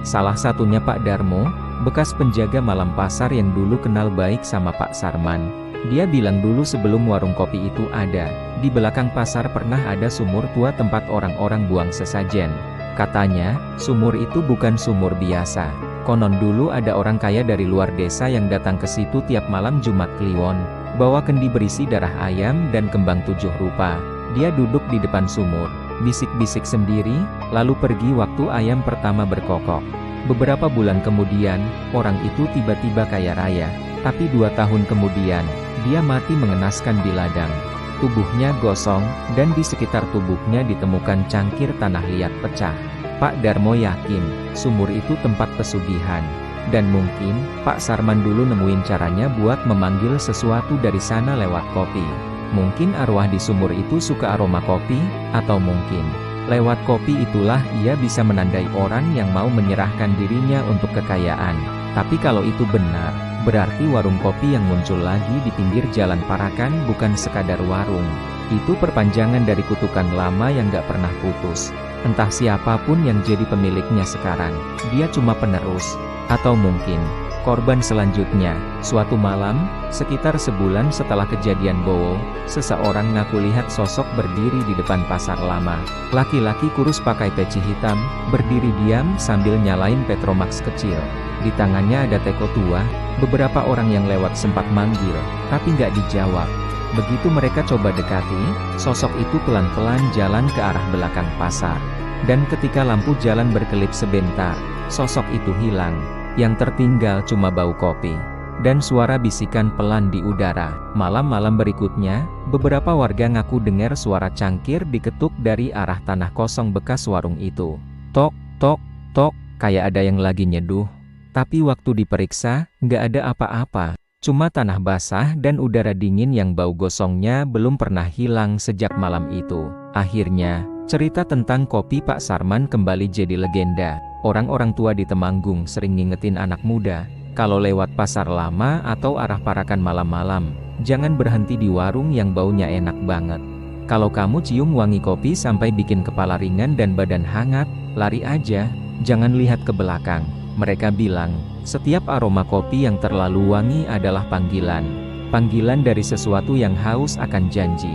Salah satunya Pak Darmo, bekas penjaga malam pasar yang dulu kenal baik sama Pak Sarman. Dia bilang dulu sebelum warung kopi itu ada, di belakang pasar pernah ada sumur tua tempat orang-orang buang sesajen. Katanya, sumur itu bukan sumur biasa. Konon dulu ada orang kaya dari luar desa yang datang ke situ tiap malam Jumat Kliwon, bawa kendi berisi darah ayam dan kembang 7 rupa. Dia duduk di depan sumur, bisik-bisik sendiri, lalu pergi waktu ayam pertama berkokok. Beberapa bulan kemudian, orang itu tiba-tiba kaya raya. Tapi 2 tahun kemudian, dia mati mengenaskan di ladang. Tubuhnya gosong, dan di sekitar tubuhnya ditemukan cangkir tanah liat pecah. Pak Darmo yakin, sumur itu tempat pesugihan. Dan mungkin, Pak Sarman dulu nemuin caranya buat memanggil sesuatu dari sana lewat kopi. Mungkin arwah di sumur itu suka aroma kopi, atau mungkin, lewat kopi itulah ia bisa menandai orang yang mau menyerahkan dirinya untuk kekayaan. Tapi kalau itu benar, berarti warung kopi yang muncul lagi di pinggir jalan Parakan bukan sekadar warung. Itu perpanjangan dari kutukan lama yang gak pernah putus. Entah siapapun yang jadi pemiliknya sekarang, dia cuma penerus. Atau mungkin, korban selanjutnya. Suatu malam, sekitar sebulan setelah kejadian Bowo, seseorang ngaku lihat sosok berdiri di depan pasar lama. Laki-laki kurus pakai peci hitam, berdiri diam sambil nyalain Petromax kecil. Di tangannya ada teko tua. Beberapa orang yang lewat sempat manggil, tapi nggak dijawab. Begitu mereka coba dekati, sosok itu pelan-pelan jalan ke arah belakang pasar. Dan ketika lampu jalan berkelip sebentar, sosok itu hilang. Yang tertinggal cuma bau kopi. Dan suara bisikan pelan di udara. Malam-malam berikutnya, beberapa warga ngaku dengar suara cangkir diketuk dari arah tanah kosong bekas warung itu. Tok, tok, tok, kayak ada yang lagi nyeduh. Tapi waktu diperiksa, nggak ada apa-apa. Cuma tanah basah dan udara dingin yang bau gosongnya belum pernah hilang sejak malam itu. Akhirnya, cerita tentang kopi Pak Sarman kembali jadi legenda. Orang-orang tua di Temanggung sering ngingetin anak muda, kalau lewat pasar lama atau arah Parakan malam-malam, jangan berhenti di warung yang baunya enak banget. Kalau kamu cium wangi kopi sampai bikin kepala ringan dan badan hangat, lari aja, jangan lihat ke belakang. Mereka bilang, setiap aroma kopi yang terlalu wangi adalah panggilan. Panggilan dari sesuatu yang haus akan janji.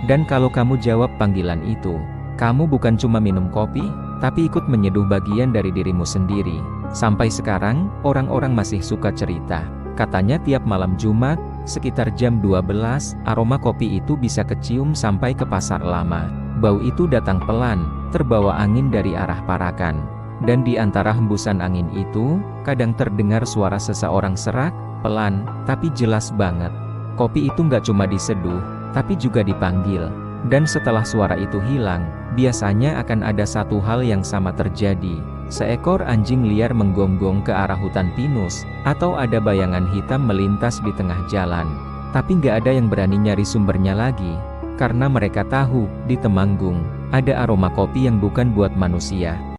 Dan kalau kamu jawab panggilan itu, kamu bukan cuma minum kopi, tapi ikut menyeduh bagian dari dirimu sendiri. Sampai sekarang, orang-orang masih suka cerita. Katanya tiap malam Jumat, sekitar jam 12, aroma kopi itu bisa kecium sampai ke pasar lama. Bau itu datang pelan, terbawa angin dari arah Parakan. Dan di antara hembusan angin itu, kadang terdengar suara seseorang serak, pelan, tapi jelas banget. Kopi itu nggak cuma diseduh, tapi juga dipanggil. Dan setelah suara itu hilang, biasanya akan ada satu hal yang sama terjadi. Seekor anjing liar menggonggong ke arah hutan pinus, atau ada bayangan hitam melintas di tengah jalan. Tapi nggak ada yang berani nyari sumbernya lagi, karena mereka tahu, di Temanggung, ada aroma kopi yang bukan buat manusia.